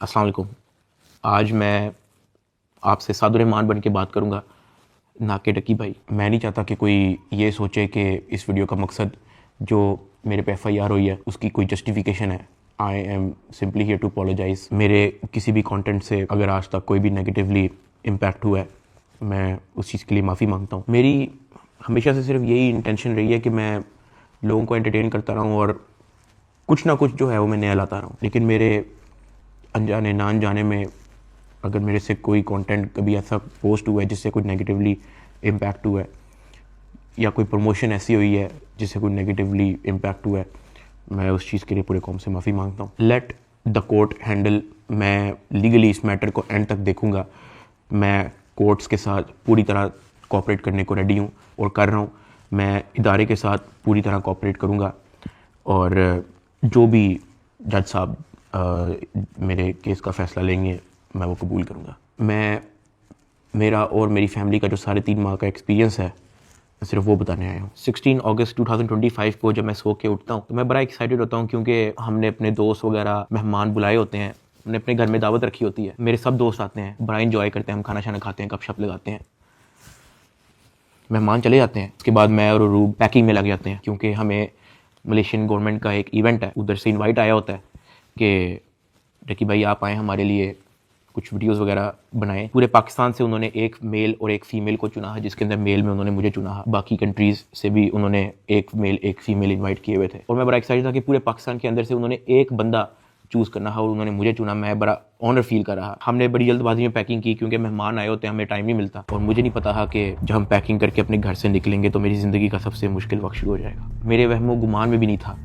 अस्सलाम वालेकुम। आज मैं आपसे सादुर्रहमान बन के बात करूँगा, ना कि डकी भाई। मैं नहीं चाहता कि कोई ये सोचे कि इस वीडियो का मकसद जो मेरे पे FIR हुई है उसकी कोई जस्टिफिकेशन है। I am simply here to apologise. मेरे किसी भी कंटेंट से अगर आज तक कोई भी नेगेटिवली इम्पैक्ट हुआ है, मैं उस चीज़ के लिए माफ़ी मांगता हूँ। मेरी हमेशा से सिर्फ यही इंटेंशन रही है कि मैं लोगों को एंटरटेन करता रहूँ और कुछ ना कुछ जो है वो मैं नया लाता रहूँ। लेकिन मेरे अनजाने ना अनजाने में अगर मेरे से कोई कंटेंट कभी ऐसा पोस्ट हुआ है जिससे कुछ नेगेटिवली इम्पैक्ट हुआ है, या कोई प्रमोशन ऐसी हुई है जिससे कोई नेगेटिवली इम्पैक्ट हुआ है, मैं उस चीज़ के लिए पूरे कौम से माफ़ी मांगता हूँ। Let the court handle. मैं लीगली इस मैटर को एंड तक देखूँगा। मैं कोर्ट्स के साथ पूरी तरह कोऑपरेट करने को रेडी हूँ और कर रहा हूँ। मैं इदारे के साथ पूरी तरह कोऑपरेट करूँगा और जो भी जज साहब मेरे केस का फ़ैसला लेंगे मैं वो कबूल करूँगा। मेरा और मेरी फैमिली का जो 3.5 माह का एक्सपीरियंस है, मैं सिर्फ वो बताने आया हूँ। 16 अगस्त 2025 को जब मैं सो के उठता हूँ तो मैं बड़ा एक्साइटेड होता हूँ, क्योंकि हमने अपने दोस्त वगैरह मेहमान बुलाए होते हैं। हमने अपने घर में दावत रखी होती है। मेरे सब दोस्त आते हैं, बड़ा इंजॉय करते हैं, हम खाना शाना खाते हैं, गपशप लगाते हैं। मेहमान चले जाते हैं, उसके बाद मैं और रूब पैकिंग में लग जाते हैं, क्योंकि हमें मलेशियन गवर्नमेंट का एक इवेंट है, उधर से इनवाइट आया होता है कि डकी भाई आप आएँ, हमारे लिए कुछ वीडियोस वगैरह बनाएं। पूरे पाकिस्तान से उन्होंने एक मेल और एक फ़ीमेल को चुना है, जिसके अंदर मेल में उन्होंने मुझे चुना है। बाकी कंट्रीज़ से भी उन्होंने एक मेल एक फ़ीमेल इनवाइट किए हुए थे और मैं बड़ा एक्साइटेड था कि पूरे पाकिस्तान के अंदर से उन्होंने एक बंदा चूज़ करना है और उन्होंने मुझे चुना। मैं बड़ा ऑनर फील कर रहा। हमने बड़ी जल्दबाजी में पैकिंग की, क्योंकि मेहमान आए होते हैं, हमें टाइम नहीं मिलता और मुझे नहीं पता था कि जब हम पैकिंग करके अपने घर से निकलेंगे तो मेरी ज़िंदगी का सबसे मुश्किल वक्त शुरू हो जाएगा। मेरे वहमो गुमान में भी नहीं था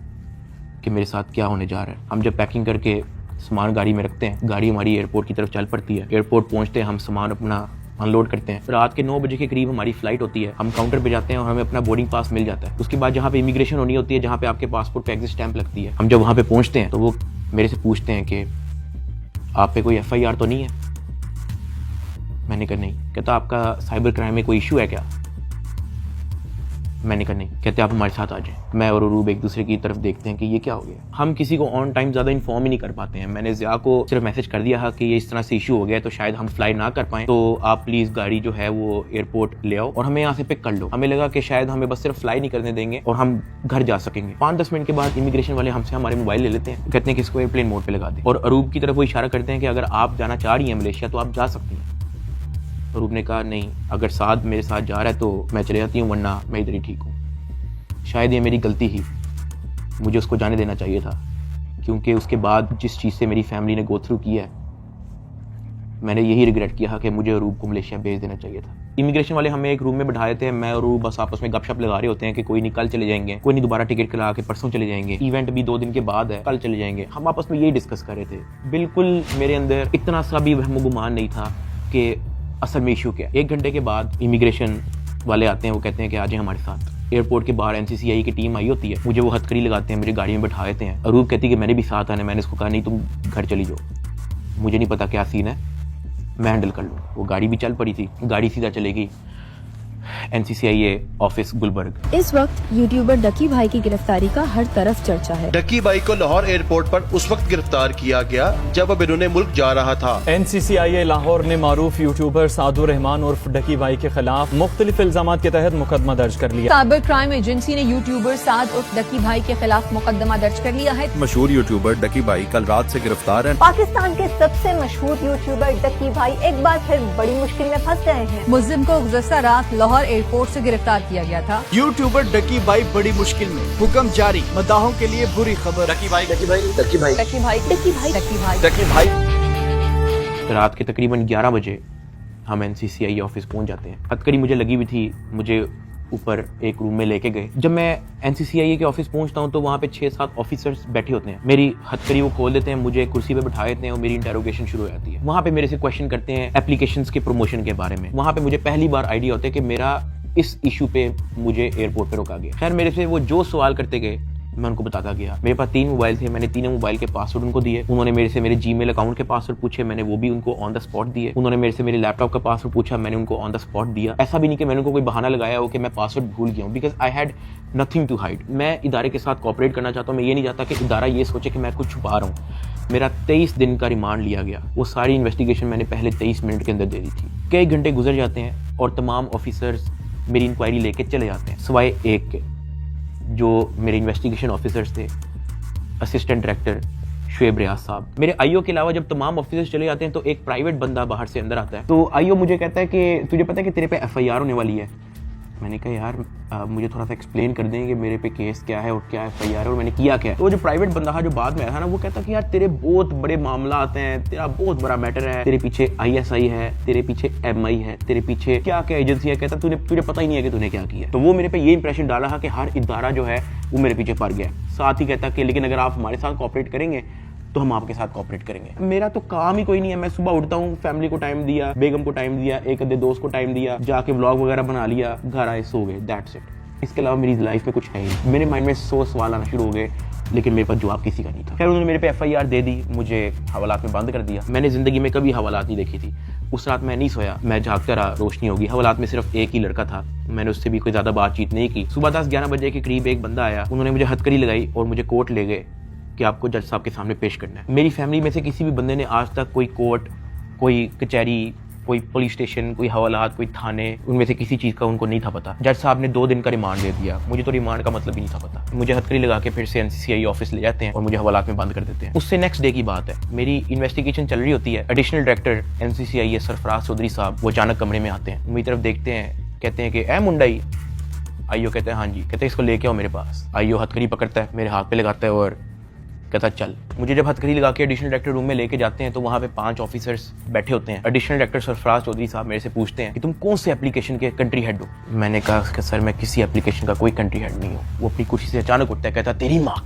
कि मेरे साथ क्या होने जा रहा है। हम जब पैकिंग करके सामान गाड़ी में रखते हैं, गाड़ी हमारी एयरपोर्ट की तरफ चल पड़ती है। एयरपोर्ट पहुंचते हैं, हम सामान अपना अनलोड करते हैं। रात के 9 बजे के करीब हमारी फ़्लाइट होती है। हम काउंटर पे जाते हैं और हमें अपना बोर्डिंग पास मिल जाता है। उसके बाद जहाँ पे इमिग्रेशन होनी होती है, जहाँ पे आपके पासपोर्ट पे एग्जिट स्टैंप लगती है, हम जब वहाँ पे पहुँचते हैं तो वो मेरे से पूछते हैं कि आप पे कोई FIR तो नहीं है। मैंने कहा नहीं। कहता आपका साइबर क्राइम में कोई इशू है क्या? मैंने कहा नहीं। कहते आप हमारे साथ आ जाएं। मैं और अरूब एक दूसरे की तरफ देखते हैं कि ये क्या हो गया। हम किसी को ऑन टाइम ज़्यादा इन्फॉर्म ही नहीं कर पाते हैं। मैंने ज़िया को सिर्फ मैसेज कर दिया है कि ये इस तरह से इशू हो गया है, तो शायद हम फ्लाई ना कर पाएँ, तो आप प्लीज़ गाड़ी जो है वो एयरपोर्ट ले आओ और हमें यहाँ से पिक कर लो। हमें लगा कि शायद हमें बस सिर्फ फ्लाई नहीं करने देंगे और हम घर जा सकेंगे। 5-10 मिनट के बाद इमिग्रेशन वाले हमसे हमारे मोबाइल ले लेते हैं, कहते हैं कि इसको एयरप्लेन मोड पर लगा दें और अरूब की तरफ वो इशारा करते हैं कि अगर आप जाना चाह रही हैं मलेशिया तो आप जा सकती हैं। अरूब ने कहा नहीं, अगर साथ मेरे साथ जा रहा है तो मैं चले जाती हूँ, वरना मैं इधर ही ठीक हूँ। शायद ये मेरी गलती ही, मुझे उसको जाने देना चाहिए था, क्योंकि उसके बाद जिस चीज़ से मेरी फैमिली ने गो थ्रू किया है, मैंने यही रिग्रेट किया कि मुझे अरूब को मलेशिया भेज देना चाहिए था। इमिग्रेशन वाले हमें एक रूम में बैठाए थे। मैं और अरूब बस आपस में गपशप लगा रहे होते हैं कि कोई नहीं कल चले जाएंगे, कोई नहीं दोबारा टिकट करा के परसों चले जाएंगे, इवेंट भी 2 दिन के बाद है, कल चले जाएंगे। हम आपस में यही डिस्कस कर रहे थे। बिल्कुल मेरे अंदर इतना सा भी वहम गुमान नहीं था कि असल में इशू क्या है। 1 घंटे के बाद इमिग्रेशन वाले आते हैं, वो कहते हैं कि आ जाए हमारे साथ। एयरपोर्ट के बाहर NCCI की टीम आई होती है, मुझे वो हथकड़ी लगाते हैं, मेरी गाड़ी में बैठा देते हैं। अरूब कहती है कि मैंने भी साथ आना है। मैंने उसको कहा नहीं, तुम घर चली जाओ, मुझे नहीं पता क्या सीन है, मैं हैंडल कर लूँ। वो गाड़ी भी चल पड़ी थी, गाड़ी सीधा चलेगी NCCI ऑफिस गुलबर्ग। इस वक्त यूट्यूबर डकी भाई की गिरफ्तारी का हर तरफ चर्चा है। डकी भाई को लाहौर एयरपोर्ट पर उस वक्त गिरफ्तार किया गया जब अब इन्होंने मुल्क जा रहा था। NCCI लाहौर ने मारूफ यूट्यूबर सादुर्रहमान उर्फ डकी भाई के खिलाफ मुख्तलिफ इल्जाम के तहत मुकदमा दर्ज कर लिया। साइबर क्राइम एजेंसी ने यूट्यूबर साद उर्फ डकी भाई के खिलाफ मुकदमा दर्ज कर लिया है। मशहूर यूट्यूबर डकी भाई कल रात से गिरफ्तार है। पाकिस्तान के सबसे मशहूर यूट्यूबर डकी भाई एक बार फिर बड़ी मुश्किल में फंस गए हैं। मुल्जिम को गुज़श्ता रात लाहौर एयरपोर्ट से गिरफ्तार किया गया था। यूट्यूबर डकी भाई बड़ी मुश्किल में, हुक्म जारी, मदाहों के लिए बुरी खबर। डकी भाई डकी भाई डकी भाई डकी भाई डकी भाई डकी भाई डकी भाई। रात के तकरीबन 11 बजे हम NCCI ऑफिस पहुंच जाते हैं। हथकड़ी मुझे लगी हुई थी, मुझे ऊपर एक रूम में लेके गए। जब मैं NCCI के ऑफिस पहुंचता हूं तो वहां पे 6-7 ऑफिसर्स बैठे होते हैं। मेरी हथकड़ी वो खोल देते हैं, मुझे कुर्सी पे बिठा देते हैं और मेरी इंटेरोगेशन शुरू हो जाती है। वहां पे मेरे से क्वेश्चन करते हैं एप्लीकेशंस के प्रमोशन के बारे में। वहां पे मुझे पहली बार आइडिया होता है कि मेरा इस इशू पे मुझे एयरपोर्ट पे रोका गया। खैर मेरे से वो जो सवाल करते गए मैं उनको बताता गया। मेरे पास 3 मोबाइल थे, मैंने तीनों मोबाइल के पासवर्ड उनको दिए। उन्होंने मेरे से मेरे जीमेल अकाउंट के पासवर्ड पूछे, मैंने वो भी उनको ऑन द स्पॉट दिए। उन्होंने मेरे से मेरे लैपटॉप का पासवर्ड पूछा, मैंने उनको ऑन द स्पॉट दिया। ऐसा भी नहीं कि मैंने उनको कोई बहाना लगाया हो कि मैं पासवर्ड भूल गया हूँ, because I had nothing to hide. मैं इदारे के साथ कॉपरेट करना चाहता हूँ। मैं ये नहीं चाहता कि इदारा ये सोचे कि मैं कुछ छुपा रहा हूँ। मेरा 23 दिन का रिमांड लिया गया। वो सारी इन्वेस्टिगेशन मैंने पहले 23 मिनट के अंदर दे दी थी। कई घंटे गुजर जाते हैं और तमाम ऑफिसर्स मेरी इंक्वायरी लेके चले जाते हैं, सिवाय एक के, जो मेरे इन्वेस्टिगेशन ऑफिसर्स थे, असिस्टेंट डायरेक्टर शुएब रियाज साहब। मेरे आईओ के अलावा जब तमाम ऑफिसर्स चले जाते हैं तो एक प्राइवेट बंदा बाहर से अंदर आता है। तो आईओ मुझे कहता है कि तुझे पता है कि तेरे पे एफआईआर होने वाली है। मैंने कहा यार मुझे थोड़ा सा एक्सप्लेन कर दें कि मेरे पे केस क्या है और क्या एफआईआर है और मैंने किया क्या है। तो जो प्राइवेट बंदा जो बाद में आया था ना, वो कहता कि यार तेरे बहुत बड़े मामला आते हैं, तेरा बहुत बड़ा मैटर है, तेरे पीछे ISI है, तेरे पीछे MI है, तेरे पीछे क्या क्या एजेंसी है। कहता तुझे पता ही नहीं है कि तूने क्या किया। तो वो मेरे पे ये इंप्रेशन डाला कि हर इदारा जो है वो मेरे पीछे पड़ गया। साथ ही कहता कि लेकिन अगर आप हमारे साथ कॉपरेट करेंगे तो हम आपके साथ कॉपरेट करेंगे। मेरा तो काम ही कोई नहीं है। मैं सुबह उठता हूँ, फैमिली को टाइम दिया, बेगम को टाइम दिया, एक आधे दोस्त को टाइम दिया, जाके व्लॉग वगैरह बना लिया, घर आए, सो गए, दैट्स इट। इसके अलावा मेरी लाइफ में कुछ है ही। मेरे माइंड में 100 सवाल आना शुरू हो गए, लेकिन मेरे पास जवाब किसी का नहीं था। खैर उन्होंने मेरे पे FIR दे दी, मुझे हवालात में बंद कर दिया। मैंने जिंदगी में कभी हवालात नहीं देखी थी। उस रात मैं नहीं सोया, मैं जागता रहा, रोशनी होगी। हवालात में सिर्फ एक ही लड़का था, मैंने उससे भी कोई ज्यादा बातचीत नहीं की। सुबह 10-11 बजे के करीब एक बंदा आया, उन्होंने मुझे हथकड़ी लगाई और मुझे कोर्ट ले गए कि आपको जज साहब के सामने पेश करना है। मेरी फैमिली में से किसी भी बंदे ने आज तक कोई कोर्ट, कोई कचहरी, कोई पुलिस स्टेशन, कोई हवालात, कोई थाने, उनमें से किसी चीज़ का उनको नहीं था पता। जज साहब ने 2 दिन का रिमांड दे दिया। मुझे तो रिमांड का मतलब ही नहीं था पता। मुझे हथकड़ी लगा के फिर से NCCI ऑफिस ले जाते हैं और मुझे हवालात में बंद कर देते हैं। उससे नेक्स्ट डे की बात है, मेरी इन्वेस्टिगेशन चल रही होती है। Additional director NCCI Sarfaraz Chaudhry साहब वो अचानक कमरे में आते हैं, मेरी तरफ देखते हैं, कहते हैं कि ए मुंडाई। आईओ कहते हैं हाँ जी। कहते हैं इसको लेके आओ मेरे पास। आईओ हथकड़ी पकड़ता है, मेरे हाथ पे लगाता है और कहता चल। मुझे जब हथकड़ी लगा के एडिशनल डायरेक्टर रूम में लेके जाते हैं तो वहाँ पे 5 ऑफिसर्स बैठे होते हैं। एडिशनल डायरेक्टर सरफराज चौधरी साहब मेरे से पूछते हैं कि तुम कौन से एप्लीकेशन के कंट्री हेड हो। मैंने कहा कि सर मैं किसी एप्लीकेशन का कोई कंट्री हेड नहीं हूँ। वो अपनी कुर्सी से अचानक उठता है, कहता तेरी माँ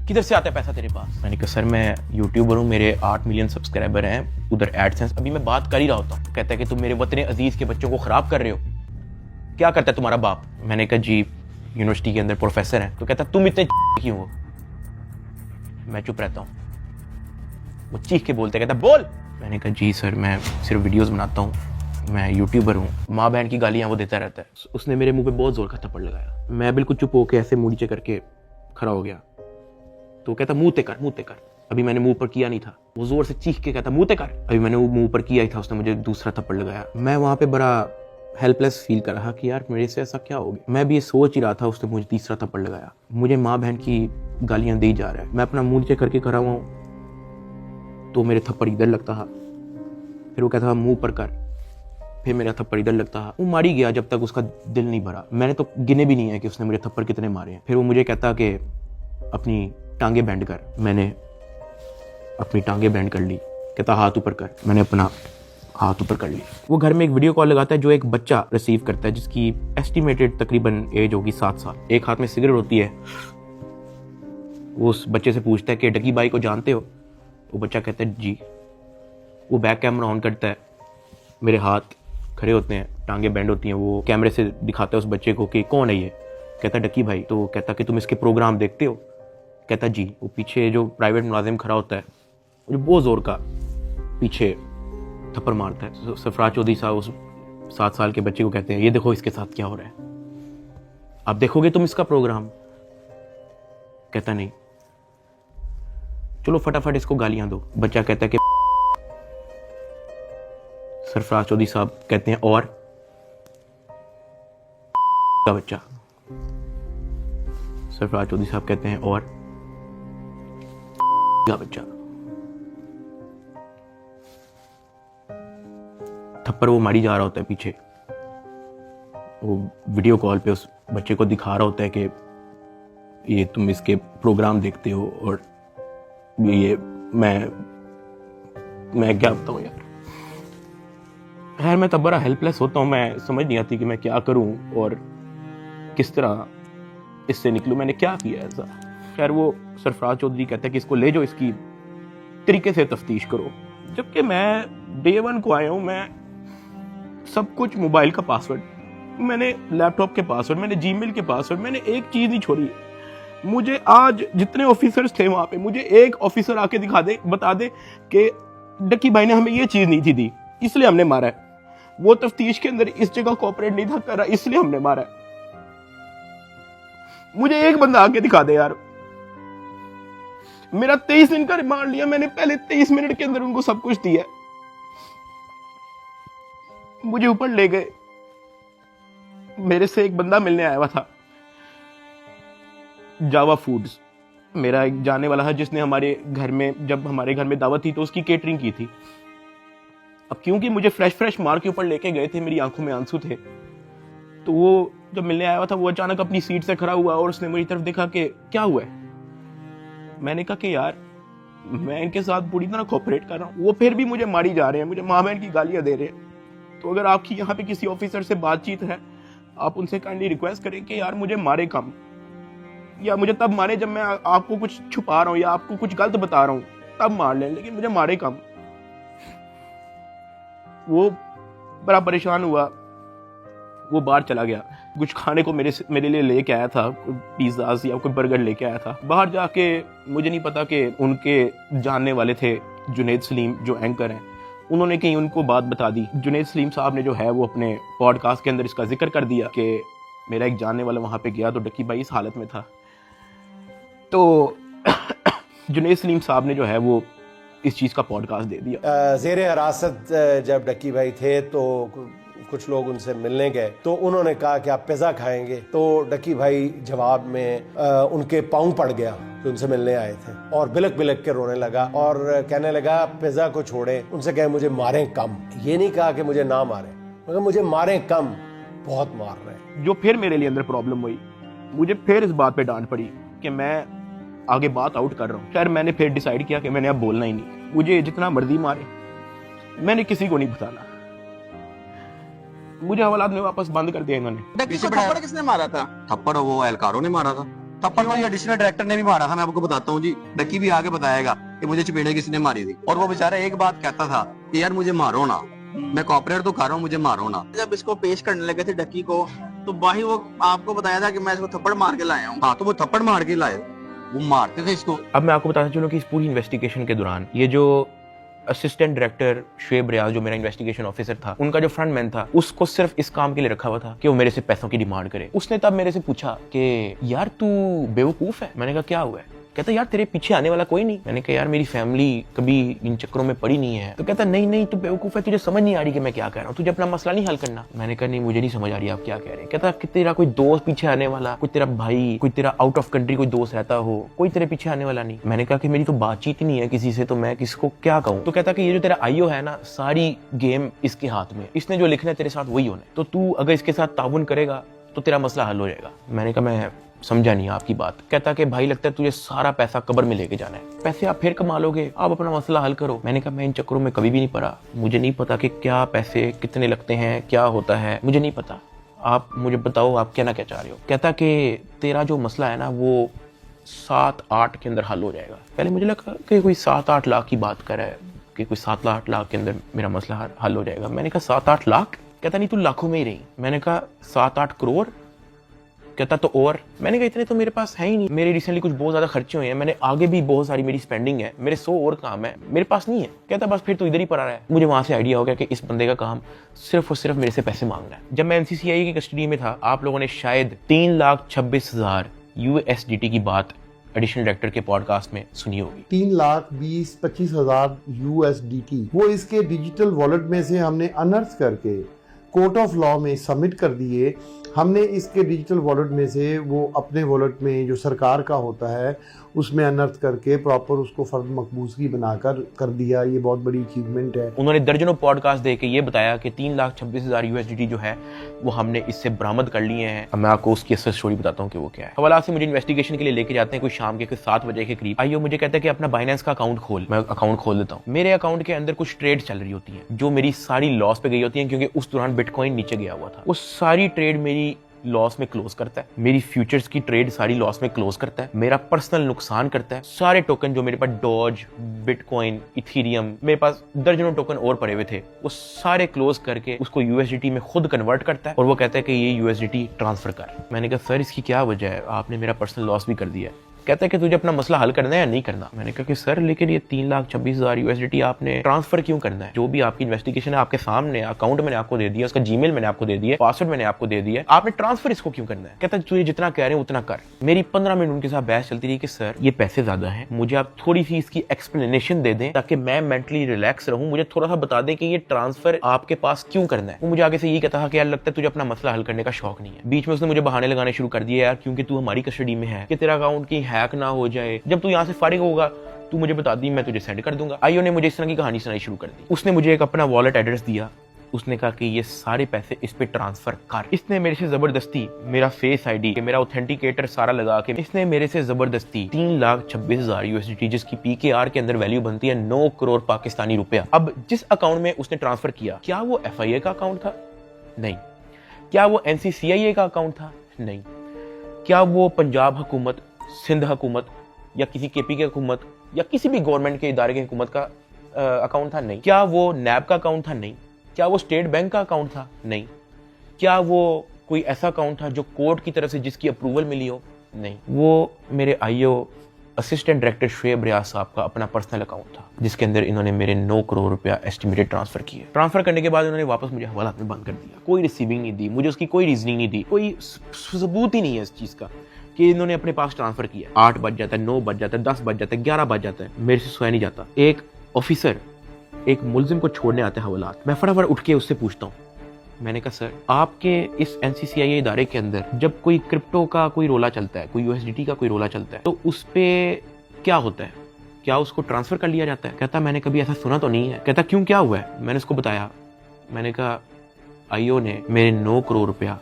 किधर से आता है पैसा तेरे पास। मैंने कहा सर मैं यूट्यूबर हूँ, मेरे 8 मिलियन सब्सक्राइबर हैं, उधर एडसेंस अभी मैं बात कर ही रहा होता हूँ। कहता है कि तुम मेरे वतन अजीज के बच्चों को खराब कर रहे हो, क्या करता है तुम्हारा बाप। मैंने कहा जी यूनिवर्सिटी के अंदर प्रोफेसर हैं। तो कहता तुम इतने क्यों हो। मैं चुप रहता हूँ। वो चीख के बोलते, कहता बोल। मैंने कहा जी सर मैं सिर्फ वीडियोस बनाता हूँ, मैं यूट्यूबर हूँ। माँ बहन की गालियाँ वो देता रहता है। उसने मेरे मुंह पे बहुत जोर का थप्पड़ लगाया। मैं बिल्कुल चुप होकर ऐसे मुंह नीचे करके खड़ा हो गया। तो कहता मुंह ते कर, मुंह ते कर। अभी मैंने मुंह पर किया नहीं था। वो जोर से चीख के कहता मुंह ते कर। अभी मैंने वो मुंह पर किया ही था, उसने मुझे दूसरा थप्पड़ लगाया। मैं वहाँ पे बड़ा हेल्पलेस फील कर रहा कि यार मेरे से ऐसा क्या हो गया। मैं भी ये सोच ही रहा था, उसने मुझे तीसरा थप्पड़ लगाया। मुझे माँ बहन की गालियां दी जा रहा है। मैं अपना मुंह नीचे करके खड़ा हुआ हूँ तो मेरे थप्पड़ इधर लगता है, फिर वो कहता था मुंह पर कर, फिर मेरा थप्पड़ इधर लगता है। वो मारी गया जब तक उसका दिल नहीं भरा। मैंने तो गिने भी नहीं है कि उसने मुझे थप्पड़ कितने मारे हैं। फिर वो मुझे कहता कि अपनी टांगे बैंड कर। मैंने अपनी टांगे बैंड कर ली। कहता हाथ ऊपर कर। मैंने अपना हाथ ऊपर कर ली। वो घर में एक वीडियो कॉल लगाता है जो एक बच्चा रिसीव करता है जिसकी एस्टिमेटेड तकरीबन एज होगी 7 साल। एक हाथ में सिगरेट होती है। वो उस बच्चे से पूछता है कि डकी भाई को जानते हो। वो बच्चा कहता है जी। वो बैक कैमरा ऑन करता है, मेरे हाथ खड़े होते हैं, टांगे बैंड होती हैं। वो कैमरे से दिखाता है उस बच्चे को कि कौन है ये। कहता है डकी भाई। तो कहता कि तुम इसके प्रोग्राम देखते हो। कहता जी। वो पीछे जो प्राइवेट मुलाजिम खड़ा होता है जो बहुत जोर का पीछे थप्पड़ मारता है। सरफराज चौधरी साहब उस 7 साल के बच्चे को कहते हैं ये देखो इसके साथ क्या हो रहा है, आप देखोगे तुम इसका प्रोग्राम। कहता नहीं, चलो फटाफट इसको गालियां दो। बच्चा कहता है कि सरफराज चौधरी साहब कहते हैं और का बच्चा। सरफराज चौधरी साहब कहते हैं और का बच्चा। थप्पड़ वो मारी जा रहा होता है पीछे। वो वीडियो कॉल पे उस बच्चे को दिखा रहा होता है कि ये तुम इसके प्रोग्राम देखते हो और ये मैं क्या बताऊं यार। खैर मैं तब बड़ा हेल्पलेस होता हूँ। मैं समझ नहीं आती कि मैं क्या करूं और किस तरह इससे निकलूं। मैंने क्या किया ऐसा। खैर वो सरफराज चौधरी कहता है कि इसको ले जाओ, इसकी तरीके से तफ्तीश करो। जबकि मैं डे 1 को आया हूं, मैं सब कुछ मोबाइल का पासवर्ड मैंने लैपटॉप के पासवर्ड, मैंने जीमेल के पासवर्ड, मैंने एक चीज़ नहीं छोड़ी है। मुझे आज जितने ऑफिसर्स थे वहाँ पे, मुझे एक ऑफिसर आके दिखा दे, बता दे कि डक्की भाई ने हमें ये चीज़ नहीं थी दी, इसलिए हमने मारा है। वो तफ्तीश के अंदर इस जगह कोऑपरेट नहीं था कर रहा, इसलिए हमने मारा है। मुझे एक बंदा आके दिखा दे यार। मेरा 23 दिन का रिमांड लिया, मैंने पहले 23 मिनट के अंदर उनको सब कुछ दिया। मुझे ऊपर ले गए। मेरे से एक बंदा मिलने आया हुआ था, जावा फूड्स, मेरा एक जानने वाला है जिसने हमारे घर में, जब हमारे घर में दावत थी तो उसकी केटरिंग की थी। अब क्योंकि मुझे फ्रेश मार के ऊपर लेके गए थे, मेरी आंखों में आंसू थे, तो वो जब मिलने आया हुआ था वो अचानक अपनी सीट से खड़ा हुआ और उसने मेरी तरफ देखा कि क्या हुआ है। मैंने कहा कि यार मैं इनके साथ पूरी तरह कोऑपरेट कर रहा हूँ, वो फिर भी मुझे मारी जा रहे हैं, मुझे माँ बहन की गालियां दे रहे हैं। तो अगर आपकी यहाँ पे किसी ऑफिसर से बातचीत है, आप उनसे काइंडली रिक्वेस्ट करें कि यार मुझे मारे कम, या मुझे तब मारे जब मैं आपको कुछ छुपा रहा हूँ या आपको कुछ गलत बता रहा हूँ, तब मार लें, लेकिन मुझे मारे कम। वो बड़ा परेशान हुआ, वो बाहर चला गया। कुछ खाने को मेरे लिए लेके आया था, पिज्जा या कोई बर्गर लेके आया था। बाहर जाके मुझे नहीं पता कि उनके जानने वाले थे जुनैद सलीम जो एंकर हैं, उन्होंने कहीं उनको बात बता दी। जुनैद सलीम साहब ने जो है वो अपने पॉडकास्ट के अंदर इसका जिक्र कर दिया कि मेरा एक जानने वाला वहाँ पे गया तो डक्की भाई इस हालत में था। तो जुनैद सलीम साहब ने जो है वो इस चीज़ का पॉडकास्ट दे दिया। ज़ेरे हिरासत जब डक्की भाई थे तो कुछ लोग उनसे मिलने गए, तो उन्होंने कहा कि आप पिज़्ज़ा खाएंगे, तो डक्की भाई जवाब में उनके पाँव पड़ गया जो उनसे मिलने आए थे, और बिलक बिलक के रोने लगा और कहने लगा पिज़्ज़ा को छोड़े, उनसे कहे मुझे मारें कम। ये नहीं कहा कि मुझे ना मारें, मगर मुझे मारें कम, बहुत मार रहे हैं। जो फिर मेरे लिए अंदर प्रॉब्लम हुई, मुझे फिर इस बात पे डांट पड़ी कि मैं आगे बात आउट कर रहा हूँ। खैर मैंने फिर डिसाइड किया कि मैंने अब बोलना ही नहीं, मुझे जितना मर्जी मारे, मैंने किसी को नहीं बताना। मुझे हवालात में वापस बंद कर दिया इन्होंने। थप्पड़ किसने मारा था? थप्पड़ वो एहलकारों ने मारा था। थप्पड़ तो एडिशनल डायरेक्टर ने भी मारा था, मैं आपको बताता हूँ जी। डक्की भी आगे बताएगा कि मुझे चपेड़े किसने मारी थी, और वो बेचारा एक बात कहता था कि यार मुझे मारो ना, मैं कॉपरेट तो कर रहा हूँ, मुझे मारो ना। जब इसको पेश करने लगे थे डक्की को, तो भाई वो आपको बताया था कि मैं इसको थप्पड़ मार के लाया हूँ। हाँ, तो वो थप्पड़ मार के लाए, वो मारते थे इसको। अब मैं आपको बताना चलूँ कि इस पूरी इन्वेस्टिगेशन के दौरान ये जो असिस्टेंट डायरेक्टर शुएब रियाज जो मेरा इन्वेस्टिगेशन ऑफिसर था, उनका जो फ्रंटमैन था, उसको सिर्फ इस काम के लिए रखा हुआ था कि वो मेरे से पैसों की डिमांड करे। उसने तब मेरे से पूछा कि यार तू बेवकूफ है। मैंने कहा क्या हुआ है? कहता यार तेरे पीछे आने वाला कोई नहीं। मैंने कहा यार मेरी फैमिली कभी इन चक्करों में पड़ी नहीं है। तो कहता नहीं तू बेवकूफ है, तुझे समझ नहीं आ रही कि मैं क्या कह रहा हूँ, तुझे अपना मसला नहीं हल करना। मैंने कहा नहीं मुझे नहीं समझ आ रही आप क्या कह रहे हैं। कहता कि तेरा कोई दोस्त पीछे आने वाला, कोई तेरा भाई, कोई तेरा आउट ऑफ कंट्री कोई दोस्त रहता हो, कोई तेरे पीछे आने वाला नहीं। मैंने कहा कि मेरी तो बातचीत ही नहीं है किसी से, तो मैं किसको क्या कहूँ। तो कहता कि ये जो तेरा आईओ है ना, सारी गेम इसके हाथ में, इसने जो लिखना है तेरे साथ वही होना है, तो तू अगर इसके साथ ताउन करेगा तो तेरा मसला हल हो जाएगा। मैंने कहा मैं समझा नहीं आपकी बात। कहता कि भाई लगता है तुझे सारा पैसा कब्र में लेके जाना है, पैसे आप फिर कमा लोगे, आप अपना मसला हल करो। मैंने कहा मैं इन चक्करों में कभी भी नहीं पड़ा, मुझे नहीं पता कि क्या पैसे कितने लगते हैं, क्या होता है, मुझे नहीं पता। आप मुझे बताओ आप क्या ना क्या चाह रहे हो। कहता कि तेरा जो मसला है ना वो 7-8 के अंदर हल हो जाएगा। पहले मुझे लगा कि कोई 7-8 लाख की बात कर रहा है कि कोई 7-8 लाख के अंदर मेरा मसला हल हो जाएगा। मैंने कहा 7-8 लाख? कहता नहीं तू लाखों में ही रही। मैंने कहा 7-8 करोड़? कहता तो और। मैंने कहा इतने तो मेरे पास है ही नहीं, मेरे रिसेंटली कुछ बहुत ज्यादा खर्चे हुए हैं, मैंने आगे भी बहुत सारी मेरी स्पेंडिंग है, मेरे 100 और काम है, मेरे पास नहीं है। कहता बस फिर तो इधर ही पड़ा रहा है। मुझे वहां से आइडिया हो गया कि इस बंदे का काम सिर्फ और सिर्फ मेरे से पैसे मांगना है। जब मैं NCCI की कस्टडी में था, आप लोगों ने शायद 3,26,000 USDT की बात एडिशनल डायरेक्टर के पॉडकास्ट में सुनी होगी। 3,20,25,000 USDT वो इसके डिजिटल वॉलेट में से हमने अनर्थ करके कोर्ट ऑफ लॉ में सबमिट कर दिए। हमने इसके डिजिटल वॉलेट में से वो अपने वॉलेट में जो सरकार का होता है उसमें अनर्थ करके प्रॉपर उसको फर्द मकबूजगी बनाकर कर दिया। ये बहुत बड़ी अचीवमेंट है। उन्होंने दर्जनों पॉडकास्ट दे के ये बताया कि 3,26,000 USDT जो है वो हमने इससे बरामद कर लिए हैं। अब मैं आपको उसकी असल स्टोरी बताता हूँ कि वो क्या है। हवाला से मुझे इन्वेस्टिगेशन के लिए लेके जाते हैं कोई शाम के 7 बजे के करीब। आइयो मुझे कहता है कि अपना बाइनेंस का अकाउंट खोल। मैं अकाउंट खोल देता हूँ। मेरे अकाउंट के अंदर कुछ ट्रेड चल रही होती है जो मेरी सारी लॉस पे गई होती है, क्योंकि उस दौरान बिटकॉइन नीचे गया हुआ था। वो सारी ट्रेड मेरी लॉस में क्लोज करता है, मेरी फ्यूचर्स की ट्रेड सारी लॉस में क्लोज करता है, मेरा पर्सनल नुकसान करता है। सारे टोकन जो मेरे पास डॉज, बिटकॉइन, इथीरियम, मेरे पास दर्जनों टोकन और पड़े हुए थे, वो सारे क्लोज करके उसको यूएसडीटी में खुद कन्वर्ट करता है और वो कहता है कि ये यूएसडीटी ट्रांसफर कर। मैंने कहा सर इसकी क्या वजह है, आपने मेरा पर्सनल लॉस भी कर दिया है। कहता है कि तुझे अपना मसला हल करना है या नहीं करना। मैंने कहा कि सर लेकिन ये 3,26,000 यूएसडीटी आपने ट्रांसफर क्यों करना है? जो भी आपकी इन्वेस्टिगेशन है आपके सामने, अकाउंट मैंने आपको दे दिया, उसका जीमेल मैंने आपको दे दिया, पासवर्ड मैंने आपको दे दिया, आपने ट्रांसफर इसको क्यों करना है? कहता है तुझे जितना कह रहे हैं उतना कर। मेरी 15 मिनट उनके साथ बहस चलती रही कि सर ये पैसे ज्यादा हैं, मुझे आप थोड़ी सी इसकी एक्सप्लेनेशन दे दें ताकि मैं मेंटली रिलैक्स रहूं, मुझे थोड़ा सा बता दें कि ये ट्रांसफर आपके पास क्यों करना है। वो मुझे आगे से यही कहता था कि यार लगता है तुझे अपना मसला हल करने का शौक नहीं है। बीच में उसने मुझे बहाने लगाने शुरू कर दिए, यार क्योंकि तू हमारी कस्टडी में है कि तेरा अकाउंट कहीं हैक ना हो जाए, जब तू यहाँ से फारिग होगा तू मुझे बता दी, मैं तुझे सेंड कर दूंगा। आईओ ने मुझे इस तरह की कहानी सुनाई शुरू कर दी। उसने मुझे एक अपना वॉलेट एड्रेस दिया, उसने कहा कि ये सारे पैसे इस पे ट्रांसफर कर। इसने मेरे से जबरदस्ती मेरा फेस आईडी, मेरा ऑथेंटिकेटर सारा लगा के इसने मेरे से जबरदस्ती 3,26,000 यूएसडीटी, जिसकी पीकेआर के अंदर वैल्यू बनती है 9 करोड़ पाकिस्तानी रुपया। अब जिस अकाउंट में उसने ट्रांसफर किया, क्या वो एफआईए का अकाउंट था? नहीं। क्या वो एनसीसीआईए का अकाउंट था? नहीं। क्या वो पंजाब हुकूमत, सिंध हुकूमत या किसी केपी की हुकूमत या किसी भी गवर्नमेंट के इदारे की हुकूमत का अकाउंट था? नहीं। क्या वो नैब का अकाउंट था? नहीं। क्या वो स्टेट बैंक का अकाउंट था? नहीं। क्या वो कोई ऐसा अकाउंट था जो कोर्ट की तरफ से जिसकी अप्रूवल मिली हो? नहीं। वो मेरे आईओ असिस्टेंट डायरेक्टर शुएब रियाज साहब का अपना पर्सनल अकाउंट था, जिसके अंदर इन्होंने मेरे 9 करोड़ रुपया एस्टिमेटेड ट्रांसफर किए। ट्रांसफर करने के बाद उन्होंने वापस मुझे हवालात में बंद कर दिया। कोई रिसीविंग नहीं दी, मुझे उसकी कोई रीजनिंग नहीं दी, कोई सबूत ही नहीं है इस चीज का कि इन्होंने अपने पास ट्रांसफर किया। 8 बज जाता है, 9 बज जाता है, 10 बज जाता है, 11 बज जाता है, मेरे से सोया नहीं जाता। एक ऑफिसर एक मुलजिम को छोड़ने आता है हवालात, मैं फटाफट उठ के उससे पूछता हूँ, मैंने कहा सर आपके इस एनसीसीआईए इदारे के अंदर जब कोई क्रिप्टो का कोई रोला चलता है, कोई यूएसडीटी का कोई रोला चलता है, तो उस पे क्या होता है? क्या उसको ट्रांसफर कर लिया जाता है? कहता मैंने कभी ऐसा सुना तो नहीं है। कहता क्यों, क्या हुआ है? मैंने उसको बताया। मैंने कहा आईओ ने मेरे 9 करोड़ रुपया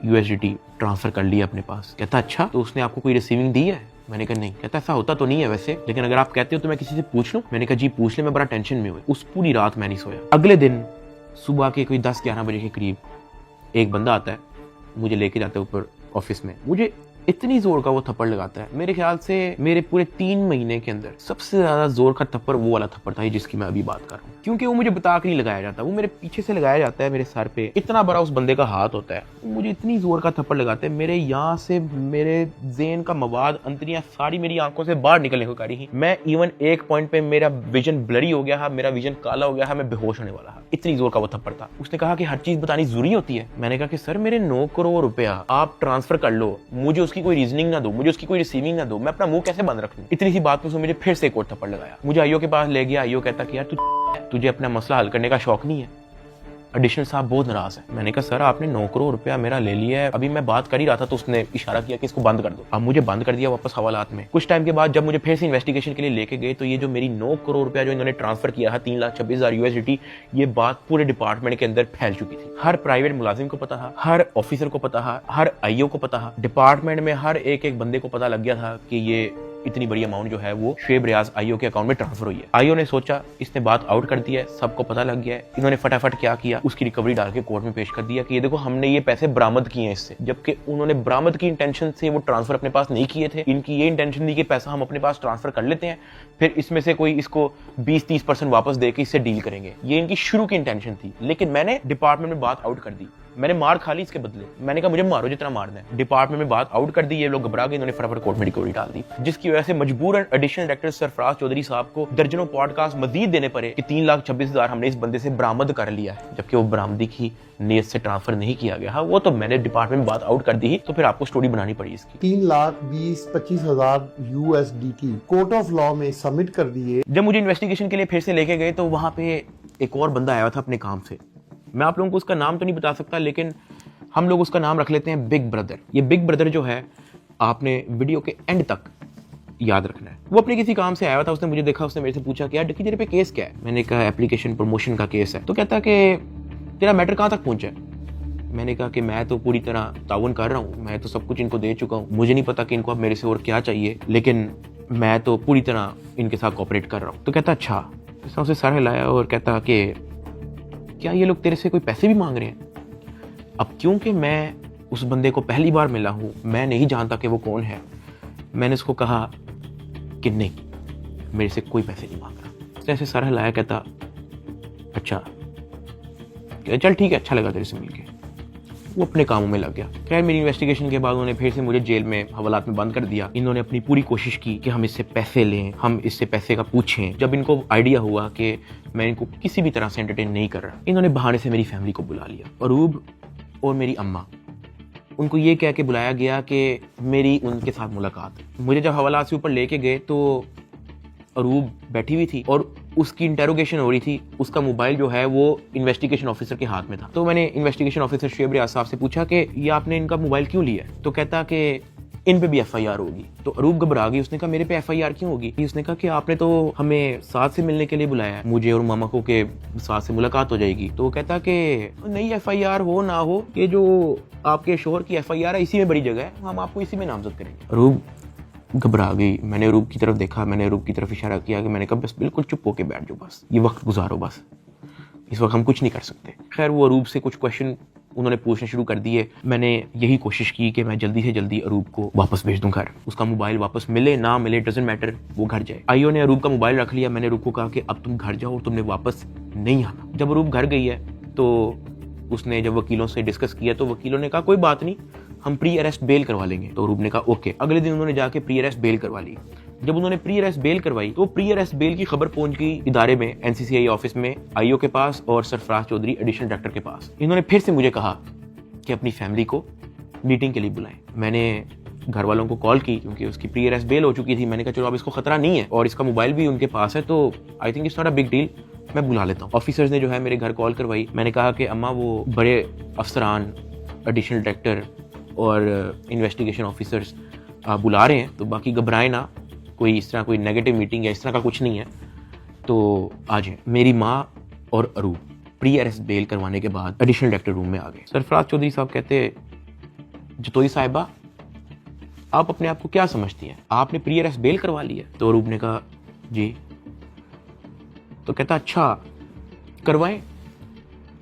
यूएसडीटी ट्रांसफर कर लिया अपने पास। कहता अच्छा, तो उसने आपको कोई रिसीविंग दी है? मैंने कहा नहीं। कहता ऐसा होता तो नहीं है वैसे, लेकिन अगर आप कहते हो तो मैं किसी से पूछ लूं? मैंने कहा जी पूछ ले, मैं बड़ा टेंशन में हुआ। उस पूरी रात मैं नहीं सोया। अगले दिन सुबह के कोई 10-11 बजे के करीब एक बंदा आता है, मुझे लेके जाता है ऊपर ऑफिस में। मुझे इतनी जोर का वो थप्पड़ लगाता है, मेरे ख्याल से मेरे पूरे 3 महीने के अंदर सबसे ज्यादा जोर का थप्पड़ वो वाला थप्पड़ था जिसकी मैं अभी बात कर रहा हूँ। क्योंकि वो मुझे बता के नहीं लगाया जाता, वो मेरे पीछे से लगाया जाता है, मेरे सर पे इतना बड़ा उस बंदे का हाथ होता है, मुझे इतनी जोर का थप्पड़ लगाते हैं, मेरे यहाँ से मेरे ज़ेन का मवाद, अंतरियां सारी मेरी आंखों से बाहर निकलने को करी। मैं इवन एक पॉइंट पे मेरा विजन ब्लरी हो गया, मेरा विजन काला हो गया, मैं बेहोश होने वाला। इतनी जोर का वो थप्पड़ था। उसने कहा कि हर चीज बतानी जरूरी होती है। मैंने कहा कि सर मेरे 9 करोड़ रुपया आप ट्रांसफर कर लो, मुझे उसकी कोई रीजनिंग ना दो, मुझे उसकी कोई रिसीविंग ना दो, मैं अपना मुंह कैसे बंद रख लूं? इतनी सी बात में मुझे फिर से एक और थप्पड़ लगाया। मुझे आईओ के पास ले गया। आईओ कहता कि यार तुझे अपना मसला हल करने का शौक नहीं है। एडिशनल साहब बहुत नाराज है। मैंने कहा सर आपने 9 करोड़ रुपया मेरा ले लिया है, अभी मैं बात कर ही रहा था तो उसने इशारा किया कि इसको बंद कर दो। अब मुझे बंद कर दिया वापस हवालात में। कुछ टाइम के बाद जब मुझे फिर से इन्वेस्टिगेशन के लिए लेके गए तो ये जो मेरी 9 करोड़ रुपया जो इन्होंने ट्रांसफर किया था 3,26,000 यूएसडीटी, ये बात पूरे डिपार्टमेंट के अंदर फैल चुकी थी। हर प्राइवेट मुलाजिम को पता था, हर ऑफिसर को पता था, हर आईओ को पता था, डिपार्टमेंट में हर एक बंदे को पता लग गया था कि ये इतनी बड़ी अमाउंट जो है वो शुएब रियाज आईओ के अकाउंट में ट्रांसफर हुई है। आईओ ने सोचा इसने बात आउट कर दिया है, सबको पता लग गया है। इन्होंने फटाफट क्या किया, उसकी रिकवरी डाल के कोर्ट में पेश कर दिया कि ये देखो हमने ये पैसे बरामद किए हैं इससे, जबकि उन्होंने बरामद की इंटेंशन से वो ट्रांसफर अपने पास नहीं किए थे। इनकी ये इंटेंशन थी कि पैसा हम अपने पास ट्रांसफर कर लेते हैं, फिर इसमें से कोई इसको 20-30% वापस देके इससे डील करेंगे। ये इनकी शुरू की इंटेंशन थी, लेकिन मैंने डिपार्टमेंट में बात आउट कर दी। मैंने मार खा ली इसके बदले। मैंने कहा मुझे मारो जितना मारना है। डिपार्टमेंट में बात आउट कर दी, ये लोग घबरा गए, इन्होंने फटाफट कोर्ट में रिकवरी डाल दी, जिसकी वजह से मजबूरन एडिशनल डायरेक्टर सरफराज चौधरी साहब को दर्जनों पॉडकास्ट मजीद देने पड़े कि 3,26,000 हमने इस बंदे से बरामद कर लिया है, जबकि वो बरामदी की नीयत से ट्रांसफर नहीं किया गया। हाँ वो तो मैंने डिपार्टमेंट में बात आउट कर दी, तो फिर आपको स्टोरी बनानी पड़ी इसकी। 3,20,25,000 यूएसडीटी कोर्ट ऑफ लॉ में सबमिट कर दिए। जब मुझे इन्वेस्टिगेशन के लिए फिर से लेके गए तो वहां पे एक और बंदा आया था अपने काम से। मैं आप लोगों को उसका नाम तो नहीं बता सकता, लेकिन हम लोग उसका नाम रख लेते हैं बिग ब्रदर। ये बिग ब्रदर जो है आपने वीडियो के एंड तक याद रखना है। वो अपने किसी काम से आया था, उसने मुझे देखा, उसने मेरे से पूछा कि यार डक्की तेरे पे केस क्या है? मैंने कहा एप्लीकेशन प्रमोशन का केस है। तो कहता कि तेरा मैटर कहाँ तक पहुंचा है? मैंने कहा कि मैं तो पूरी तरह ताउन कर रहा हूँ, मैं तो सब कुछ इनको दे चुका हूँ, मुझे नहीं पता कि इनको अब मेरे से और क्या चाहिए, लेकिन मैं तो पूरी तरह इनके साथ कोऑपरेट कर रहा हूँ। तो कहता अच्छा। उसने उसे सर हिलाया और कहता कि क्या ये लोग तेरे से कोई पैसे भी मांग रहे हैं? अब क्योंकि मैं उस बंदे को पहली बार मिला हूँ, मैं नहीं जानता कि वो कौन है। मैंने उसको कहा कि नहीं, मेरे से कोई पैसे नहीं मांग रहा। उसने ऐसे सर हिलाया, कहता अच्छा चल ठीक है, अच्छा लगा तेरे से मिलके। वो अपने कामों में लग गया। खैर मेरी इन्वेस्टिगेशन के बाद उन्होंने फिर से मुझे जेल में हवालात में बंद कर दिया। इन्होंने अपनी पूरी कोशिश की कि हम इससे पैसे लें, हम इससे पैसे का पूछें। जब इनको आइडिया हुआ कि मैं इनको किसी भी तरह से एंटरटेन नहीं कर रहा, इन्होंने बहाने से मेरी फैमिली को बुला लिया। अरूब और मेरी अम्मा, उनको ये कह के बुलाया गया कि मेरी उनके साथ मुलाकात है। मुझे जब हवालात से ऊपर लेके गए तो अरूब बैठी हुई थी और उसकी इंटेरोगेशन हो रही थी। उसका मोबाइल जो है वो इन्वेस्टिगेशन ऑफिसर के हाथ में था। तो मैंने इन्वेस्टिगेशन ऑफिसर शुएब रियाज साहब से पूछा कि ये आपने इनका मोबाइल क्यों लिया? तो कहता कि इन पे भी एफआईआर होगी। तो अरूब घबरा गई। उसने कहा मेरे पे एफआईआर क्यों होगी? उसने कहा कि आपने तो हमें साथ से मिलने के लिए बुलाया है, मुझे और मामा को के साथ से मुलाकात हो जाएगी। तो वो कहता कि नहीं, एफआईआर हो ना हो, ये जो आपके शोहर की एफआईआर है इसी में बड़ी जगह है, हम आपको इसी में नामजद करेंगे। अरूब घबरा गई। मैंने अरूब की तरफ देखा, मैंने अरूब की तरफ इशारा किया कि मैंने कहा बस बिल्कुल चुप होके बैठ जाओ, बस ये वक्त गुजारो, बस इस वक्त हम कुछ नहीं कर सकते। खैर वो अरूब से कुछ क्वेश्चन उन्होंने पूछने शुरू कर दिए। मैंने यही कोशिश की कि मैं जल्दी से जल्दी अरूब को वापस भेज दूं घर। उसका मोबाइल वापस मिले ना मिले डजंट मैटर, वो घर जाए। आईओ ने अरूब का मोबाइल रख लिया। मैंने अरूब को कहा कि अब तुम घर जाओ और तुमने वापस नहीं आना। जब अरूब घर गई है तो उसने जब वकीलों से डिस्कस किया तो वकीलों ने कहा कोई बात नहीं, हम प्री अरेस्ट बेल करवा लेंगे। तो अरूब ने कहा ओके। अगले दिन उन्होंने जाके प्री अरेस्ट बेल करवा ली। जब उन्होंने प्री अरेस्ट बेल करवाई तो प्री अरेस्ट बेल की खबर पहुंच गई इदारे में, एनसीसीआई ऑफिस में, आईओ के पास और सरफराज चौधरी एडिशनल डायरेक्टर के पास। इन्होंने फिर से मुझे कहा कि अपनी फैमिली को मीटिंग के लिए बुलाएं। मैंने घर वालों को कॉल की क्योंकि उसकी प्री अरेस्ट बेल हो चुकी थी। मैंने कहा चलो अब इसको खतरा नहीं है और इसका मोबाइल भी उनके पास है, तो I think it's not a big deal, मैं बुला लेता हूँ। ऑफिसर्स ने जो है मेरे घर कॉल करवाई। मैंने कहा कि अम्मा वो बड़े अफसरान, एडिशनल डायरेक्टर और इन्वेस्टिगेशन ऑफिसर्स बुला रहे हैं, तो बाकी घबराएं ना, कोई इस तरह कोई नेगेटिव मीटिंग या इस तरह का कुछ नहीं है, तो आ जाए। मेरी माँ और अरूब प्री अरेस्ट बेल करवाने के बाद एडिशनल डायरेक्टर रूम में आ गए। सरफराज चौधरी साहब कहते जतोई साहिबा आप अपने आप को क्या समझती हैं, आपने प्री अरेस्ट बेल करवा ली है? तो अरूब ने कहा जी। तो कहता अच्छा करवाएं,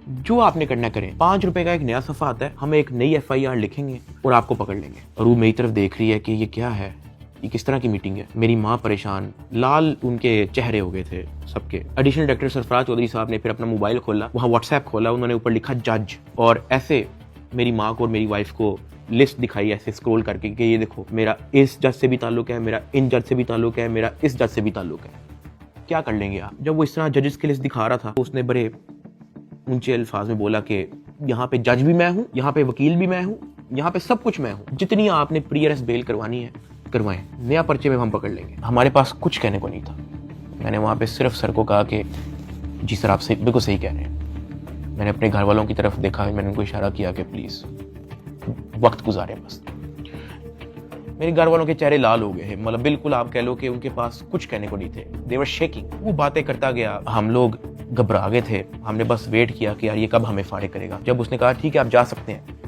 जो आपने करना करें। 5 रुपए का एक नया सफा आता है, हम एक नई एफआईआर लिखेंगे और आपको पकड़ लेंगे। अरूब मेरी तरफ देख रही है कि ये क्या है, ये किस तरह की मीटिंग है। मेरी माँ परेशान, लाल उनके चेहरे हो गए थे सबके। एडिशनल डायरेक्टर सरफराज चौधरी साहब ने फिर अपना मोबाइल खोला, वहाँ व्हाट्सएप खोला, उन्होंने ऊपर लिखा जज, और ऐसे मेरी माँ को और मेरी वाइफ को लिस्ट दिखाई ऐसे स्क्रॉल करके कि ये देखो मेरा इस जज से भी ताल्लुक है, मेरा इन जज से भी ताल्लुक है, मेरा इस जज से भी ताल्लुक है, क्या कर लेंगे आप? जब वो इस तरह जजेस की लिस्ट दिखा रहा था तो उसने बड़े ऊंचे अल्फाज में बोला कि यहाँ पे जज भी मैं हूँ, यहाँ पे वकील भी मैं हूँ, यहाँ पे सब कुछ मैं हूँ, जितनी आपने प्री अरेस्ट बेल करवानी है करवाएं, नया पर्चे में हम पकड़ लेंगे। हमारे पास कुछ कहने को नहीं था। मैंने वहाँ पे सिर्फ सर को कहा कि जी सर आप बिल्कुल सही कह रहे हैं। मैंने अपने घर वालों की तरफ देखा, मैंने उनको इशारा किया कि प्लीज वक्त गुजारे बस। मेरे घर वालों के चेहरे लाल हो गए हैं, मतलब बिल्कुल आप कह लो कि उनके पास कुछ कहने को नहीं थे। दे वर शेकिंग। वो बातें करता गया, हम लोग घबरा गए थे। हमने बस वेट किया कि यार ये कब हमें फारिग करेगा। जब उसने कहा ठीक है आप जा सकते हैं,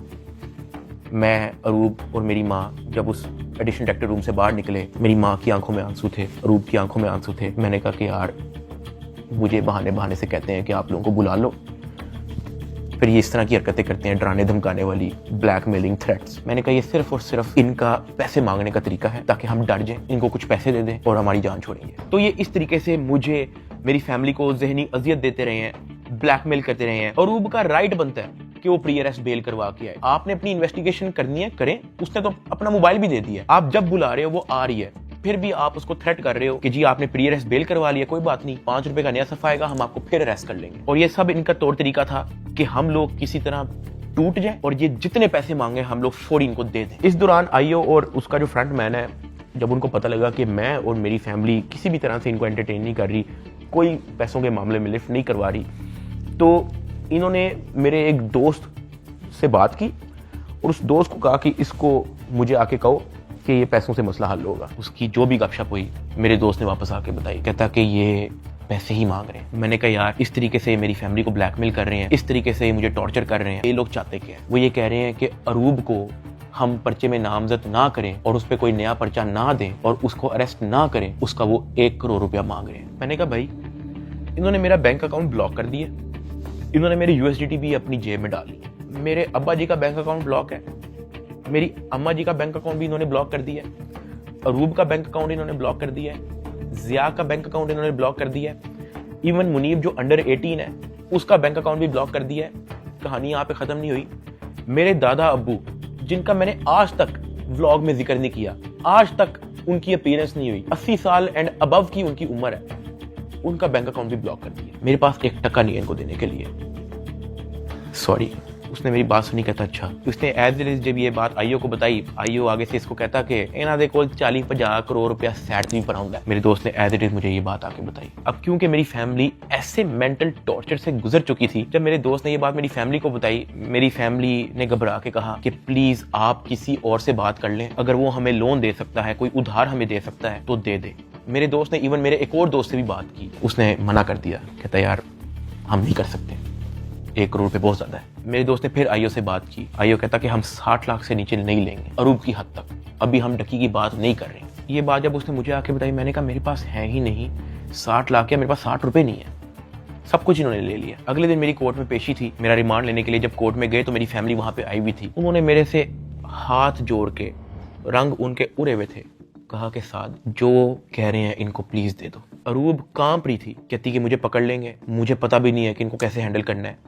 मैं, अरूब और मेरी माँ जब उस एडिशनल डायरेक्टर रूम से बाहर निकले, मेरी माँ की आंखों में आंसू थे, अरूब की आंखों में आंसू थे। मैंने कहा कि यार मुझे बहाने से कहते हैं कि आप लोगों को बुला लो, फिर ये इस तरह की हरकतें करते हैं, डराने धमकाने वाली, ब्लैकमेलिंग, थ्रेट्स। मैंने कहा ये सिर्फ और सिर्फ इनका पैसे मांगने का तरीका है ताकि हम डर जाएं, इनको कुछ पैसे दे दें और हमारी जान छोड़ेंगे। तो ये इस तरीके से मुझे, मेरी फैमिली को ज़हनी अजियत देते रहे हैं, ब्लैकमेल करते रहे हैं। अरूब का राइट बनता है कि वो प्री अरेस्ट बेल करवा के आए। आपने अपनी इन्वेस्टिगेशन करनी है, करें। उसने तो अपना मोबाइल भी दे दिया, आप जब बुला रहे हो वो आ रही है, फिर भी आप उसको थ्रेट कर रहे हो कि जी आपने प्री अरेस्ट बेल करवा लिया, कोई बात नहीं, 5 रुपए का नया सफा आएगा, हम आपको फिर अरेस्ट कर लेंगे। और ये सब इनका तौर तरीका था कि हम लोग किसी तरह टूट जाए और ये जितने पैसे मांगे हम लोग फौरी इनको दे दें। इस दौरान आईओ और उसका जो फ्रंट मैन है, जब उनको पता लगा कि मैं और मेरी फैमिली किसी भी तरह से इनको एंटरटेन नहीं कर रही, कोई पैसों के मामले में लिफ्ट नहीं करवा रही, तो इन्होंने मेरे एक दोस्त से बात की और उस दोस्त को कहा कि इसको मुझे आके कहो कि ये पैसों से मसला हल होगा। उसकी जो भी गपशप हुई मेरे दोस्त ने वापस आके बताई, कहता कि ये पैसे ही मांग रहे हैं। मैंने कहा यार इस तरीके से मेरी फैमिली को ब्लैकमेल कर रहे हैं, इस तरीके से मुझे टॉर्चर कर रहे हैं, ये लोग चाहते क्या है? वो ये कह रहे हैं कि अरूब को हम पर्चे में नामजद ना करें और उस पर कोई नया पर्चा ना दें और उसको अरेस्ट ना करें, उसका वो 1 करोड़ रुपया मांग रहे हैं। मैंने कहा भाई इन्होंने मेरा बैंक अकाउंट ब्लॉक कर दिया, इन्होंने मेरी USDT भी अपनी जेब में डाली, मेरे अब्बा जी का बैंक अकाउंट ब्लॉक है, मेरी अम्मा जी का बैंक अकाउंट भी इन्होंने ब्लॉक कर दिया है, अरूब का बैंक अकाउंट इन्होंने ब्लॉक कर दिया है, जिया का बैंक अकाउंट इन्होंने ब्लॉक कर दिया है, इवन मुनीब जो अंडर 18 है उसका बैंक अकाउंट भी ब्लॉक कर दिया है। कहानी यहाँ पे खत्म नहीं हुई। मेरे दादा अब्बू जिनका मैंने आज तक व्लॉग में जिक्र नहीं किया, आज तक उनकी अपीयरेंस नहीं हुई, 80 साल एंड अबव की उनकी उम्र है, उनका बैंक अकाउंट भी ब्लॉक कर दिया। मेरे पास 1 टका नहीं है इनको देने के लिए। सॉरी। उसने मेरी बात सुनी, कहता अच्छा। उसने एज इट इज जब ये बात आईओ को बताई, आईओ आगे से इसको कहता कि इन्हां दे कोल 40-50 करोड़ रुपया सैट नहीं पड़ा। मेरे दोस्त ने एज इट इज मुझे ये बात आके बताई। अब क्योंकि मेरी फैमिली ऐसे मेंटल टॉर्चर से गुजर चुकी थी, जब मेरे दोस्त ने ये बात मेरी फैमिली को बताई, मेरी फैमिली ने घबरा के कहा कि प्लीज आप किसी और से बात कर लें, अगर वो हमें लोन दे सकता है, कोई उधार हमें दे सकता है तो दे दे। मेरे दोस्त ने इवन मेरे एक और दोस्त से भी बात की, उसने मना कर दिया, कहता यार हम नहीं कर सकते, 1 करोड़ रुपए बहुत ज्यादा है। मेरे दोस्त ने फिर आईओ से बात की, आईओ कहता कि हम 60 लाख से नीचे नहीं लेंगे, अरूब की हद तक, अभी हम डकी की बात नहीं कर रहे। ये बात जब उसने मुझे आके बताई, मैंने कहा मेरे पास है ही नहीं 60 लाख, या मेरे पास 60 रुपए नहीं है, सब कुछ इन्होंने ले लिया। अगले दिन मेरी कोर्ट में पेशी थी, मेरा रिमांड लेने के लिए जब कोर्ट में गए तो मेरी फैमिली वहां पे आई हुई थी। उन्होंने मेरे से हाथ जोड़ के, रंग उनके उड़े हुए थे, कहा कि साद जो कह रहे हैं इनको प्लीज दे दो। अरूब कांप रही थी, कहती कि मुझे पकड़ लेंगे, मुझे पता भी नहीं है कि इनको कैसे हैंडल करना है,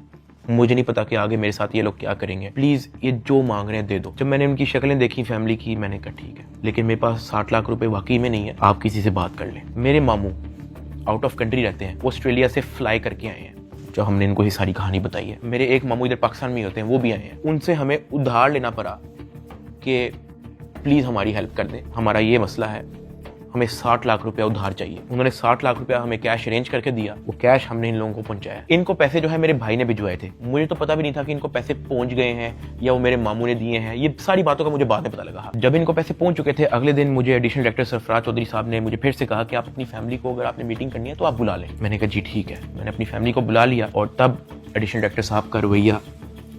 मुझे नहीं पता कि आगे मेरे साथ ये लोग क्या करेंगे, प्लीज ये जो मांग रहे हैं दे दो। जब मैंने उनकी शक्लें देखी फैमिली की, मैंने कहा ठीक है, लेकिन मेरे पास 60 लाख रुपए वाकई में नहीं है, आप किसी से बात कर लें। मेरे मामू आउट ऑफ कंट्री रहते हैं, वो ऑस्ट्रेलिया से फ्लाई करके आए हैं, जो हमने इनको ये सारी कहानी बताई है। मेरे एक मामू इधर पाकिस्तान में होते हैं, वो भी आए हैं, उनसे हमें उधार लेना पड़ा कि प्लीज हमारी हेल्प कर दें, हमारा ये मसला है, हमें 60 लाख रुपया उधार चाहिए। उन्होंने 60 लाख रुपया हमें कैश अरेंज करके दिया, वो कैश हमने इन लोगों को पहुंचाया। इनको पैसे जो है मेरे भाई ने भिजवाए थे, मुझे तो पता भी नहीं था कि इनको पैसे पहुंच गए हैं या वो मेरे मामू ने दिए हैं, ये सारी बातों का मुझे बाद में पता लगा। जब इनको पैसे पहुंच चुके थे, अगले दिन मुझे एडिशनल डायरेक्टर सरफराज चौधरी साहब ने मुझे फिर से कहा कि आप अपनी फैमिली को, अगर आपने मीटिंग करनी है तो आप बुला लें। मैंने कहा जी ठीक है, मैंने अपनी फैमिली को बुला लिया, और तब एडिशनल डायरेक्टर साहब का रवैया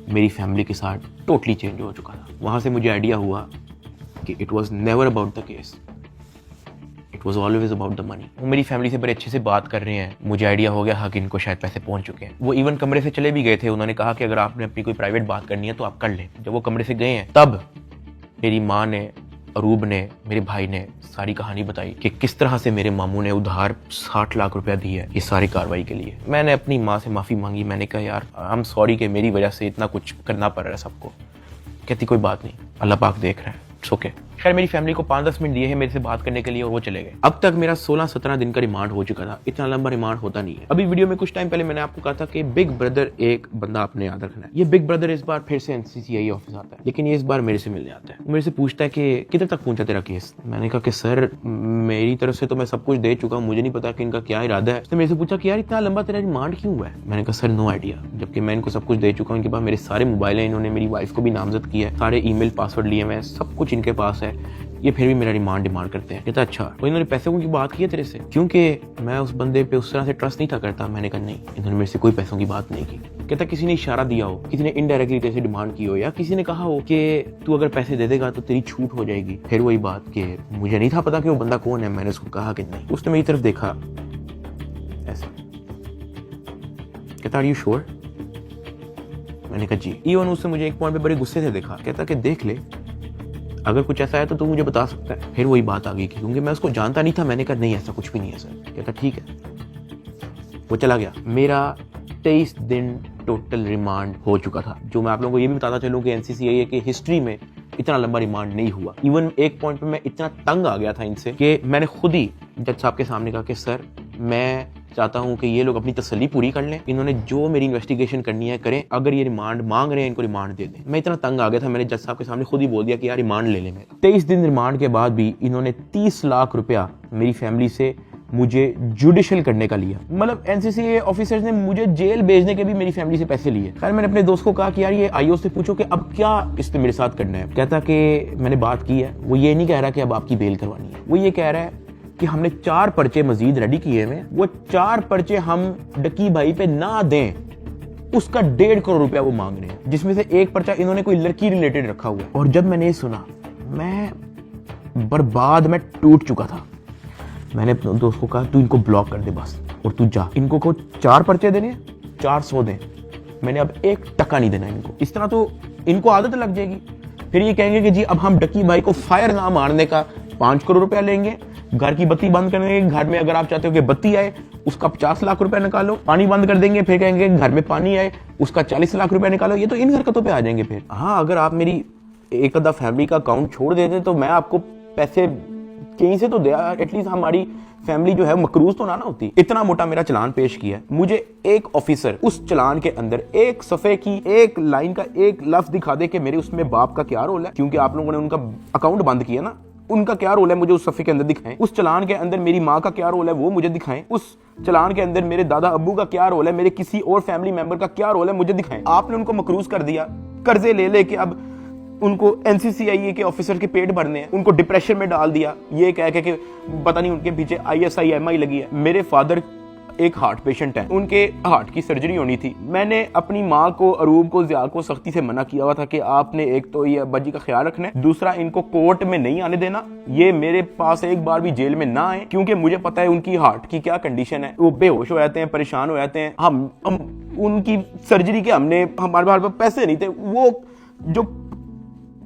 मेरी फैमिली के साथ टोटली चेंज हो चुका था। वहां से मुझे आइडिया हुआ कि it was never about the case, it was always about the money. वो मेरी फैमिली से बड़े अच्छे से बात कर रहे हैं, मुझे आइडिया हो गया कि इनको शायद पैसे पहुंच चुके हैं। वो इवन कमरे से चले भी गए थे, उन्होंने कहा कि अगर आपने अपनी कोई प्राइवेट बात करनी है तो आप कर लें। जब वो कमरे से गए हैं, तब मेरी माँ ने, अरूब ने, मेरे भाई ने सारी कहानी बताई कि किस तरह से मेरे मामू ने उधार 60 लाख रुपया दी है इस सारी कार्रवाई के लिए। मैंने अपनी माँ से माफ़ी मांगी, मैंने कहा यार आई एम सॉरी कि मेरी वजह से इतना कुछ करना पड़ रहा है सबको। कहती कोई बात नहीं, अल्लाह पाक देख रहा है, इट्स ओके। खैर मेरी फैमिली को 5-10 मिनट दिए हैं मेरे से बात करने के लिए, और वो चले गए। अब तक मेरा 16-17 दिन का रिमांड हो चुका था। इतना लंबा रिमांड होता नहीं है। अभी वीडियो में कुछ टाइम पहले मैंने आपको कहा था कि बिग ब्रदर एक बंदा आपने याद रखना है। ये बिग ब्रदर इस बार फिर से एनसीसीआई ऑफिस आता है, लेकिन ये इस बार मेरे से मिलने आता है। मेरे से पूछता है कि किधर तक पहुंचा तेरा केस। मैंने कहा कि सर मेरी तरफ से तो मैं सब कुछ दे चुका हूँ, मुझे नहीं पता कि इनका क्या इरादा है। उसने मेरे से पूछा कि यार इतना लंबा तेरा रिमांड क्यों हुआ है। मैंने कहा सर नो आइडिया, जबकि मैं इनको सब कुछ दे चुका हूँ। इनके पास मेरे सारे मोबाइल हैं, इन्होंने मेरी वाइफ को भी नामजद किया है, सारे ईमेल पासवर्ड लिए हुए हैं, सब कुछ इनके पास है, ये फिर भी मेरा रिमांड डिमांड करते हैं। कहता अच्छा, तो इन्होंने पैसों की बात की है तेरे से? क्योंकि मैं उस बंदे पे उस तरह से ट्रस्ट नहीं था करता। मैंने कहा नहीं, इन्होंने मेरे से कोई पैसों की बात नहीं की। कहता किसी ने इशारा दिया हो, किसी ने इनडायरेक्टली तेरे से डिमांड की हो, या किसी ने कहा हो कि तू अगर पैसे दे देगा तो तेरी छूट हो जाएगी। फिर वही बात कि मुझे नहीं था पता कि वो बंदा कौन है। मैंने उसको कहा कि नहीं। उसने मेरी तरफ देखा ऐसा, कहता आर यू श्योर? मैंने कहा जी। इवन उससे मुझे एक पॉइंट पे बड़े गुस्से से देखा, कहता कि देख ले अगर कुछ ऐसा है तो तू मुझे बता सकता है। फिर वही बात आ गई क्योंकि मैं उसको जानता नहीं था। मैंने कहा नहीं ऐसा कुछ भी नहीं है सर। कहता ठीक है। वो चला गया। मेरा 23 दिन टोटल रिमांड हो चुका था। जो मैं आप लोगों को ये भी बताता चलूं कि एनसीसीआई की हिस्ट्री में इतना लंबा रिमांड नहीं हुआ। इवन एक पॉइंट पे मैं इतना तंग आ गया था इनसे कि मैंने खुद ही जज साहब के सामने कहा कि सर मैं चाहता हूं कि ये लोग अपनी तसल्ली पूरी कर लें, इन्होंने जो मेरी इन्वेस्टिगेशन करनी है करें, अगर ये रिमांड मांग रहे हैं इनको रिमांड दे दें। मैं इतना तंग आ गया था, मैंने जज साहब के सामने खुद ही बोल दिया कि यार रिमांड ले लें मेरा। 23 दिन रिमांड के बाद भी इन्होंने 30 लाख रुपया मेरी फैमिली से मुझे जुडिशियल करने का लिया। मतलब एनसीसीआई ऑफिसर्स ने मुझे जेल भेजने के भी मेरी फैमिली से पैसे लिए। खैर मैंने अपने दोस्त को कहा कि यार ये आईओ से पूछो कि अब क्या इसने मेरे साथ करना है। कहता कि मैंने बात की है, वो ये नहीं कह रहा कि अब आपकी बेल करवानी है, वो ये कह रहा है कि हमने 4 पर्चे मजीद रेडी किए हुए, वो 4 पर्चे हम डकी भाई पे ना दें, उसका 1.5 करोड़ रुपया वो मांग रहे हैं, जिसमें से एक पर्चा इन्होंने कोई लड़की रिलेटेड रखा हुआ है। और जब मैंने ये सुना मैं बर्बाद, मैं टूट चुका था। मैंने अपने दोस्त को कहा तू इनको ब्लॉक कर दे बस, और तू जा, इनको को 4 पर्चे देने, 400 दें, मैंने अब 1 टका नहीं देना इनको। इस तरह तो इनको आदत लग जाएगी, फिर ये कहेंगे कि जी अब हम डकी भाई को फायर ना मारने का 5 करोड़ रुपया लेंगे, घर की बत्ती बंद कर देंगे, घर में अगर आप चाहते हो कि बत्ती आए उसका 50 लाख रुपया निकालो, पानी बंद कर देंगे, फिर कहेंगे घर में पानी आए उसका 40 लाख रुपया निकालो। ये तो इन हरकतों पे आ जाएंगे फिर। हाँ, अगर आप मेरी एक आधा फैमिली का अकाउंट छोड़ देते तो मैं आपको पैसे कहीं से तो दे, एटलीस्ट हमारी फैमिली जो है मकरूज तो ना होती। इतना मोटा मेरा चलान पेश किया, मुझे एक ऑफिसर उस चलान के अंदर एक सफे की एक लाइन का एक लफ्ज दिखा दे कि मेरे उसमें बाप का क्या रोल है, क्योंकि आप लोगों ने उनका अकाउंट बंद किया ना, उनका क्या रोल है मुझे उस सफे के अंदर दिखाएं। उस चलान के अंदर मेरी माँ का क्या रोल है वो मुझे दिखाएं। उस चलान के अंदर मेरे दादा अब्बू का क्या रोल है, मेरे किसी और फैमिली मेंबर का क्या रोल है मुझे दिखाएं। आपने उनको मकरूज कर दिया, कर्जे ले लेके अब उनको NCCIA के ऑफिसर के पेट भरने हैं, उनको डिप्रेशन में डाल दिया, ये कह के कि पता नहीं उनके पीछे ISI MI लगी है। मेरे फादर एक हार्ट पेशेंट है, उनके हार्ट की सर्जरी होनी थी। मैंने अपनी माँ को, अरूब को, ज़िया को सख्ती से मना किया हुआ था कि आपने एक तो ये अब्बा जी का ख्याल रखना है, दूसरा इनको कोर्ट में नहीं आने देना, ये मेरे पास एक बार भी जेल में ना आए, क्योंकि मुझे पता है उनकी हार्ट की क्या कंडीशन है। वो बेहोश हो जाते हैं, परेशान हो जाते हैं। हम उनकी सर्जरी के हमारे पास पैसे नहीं थे, वो जो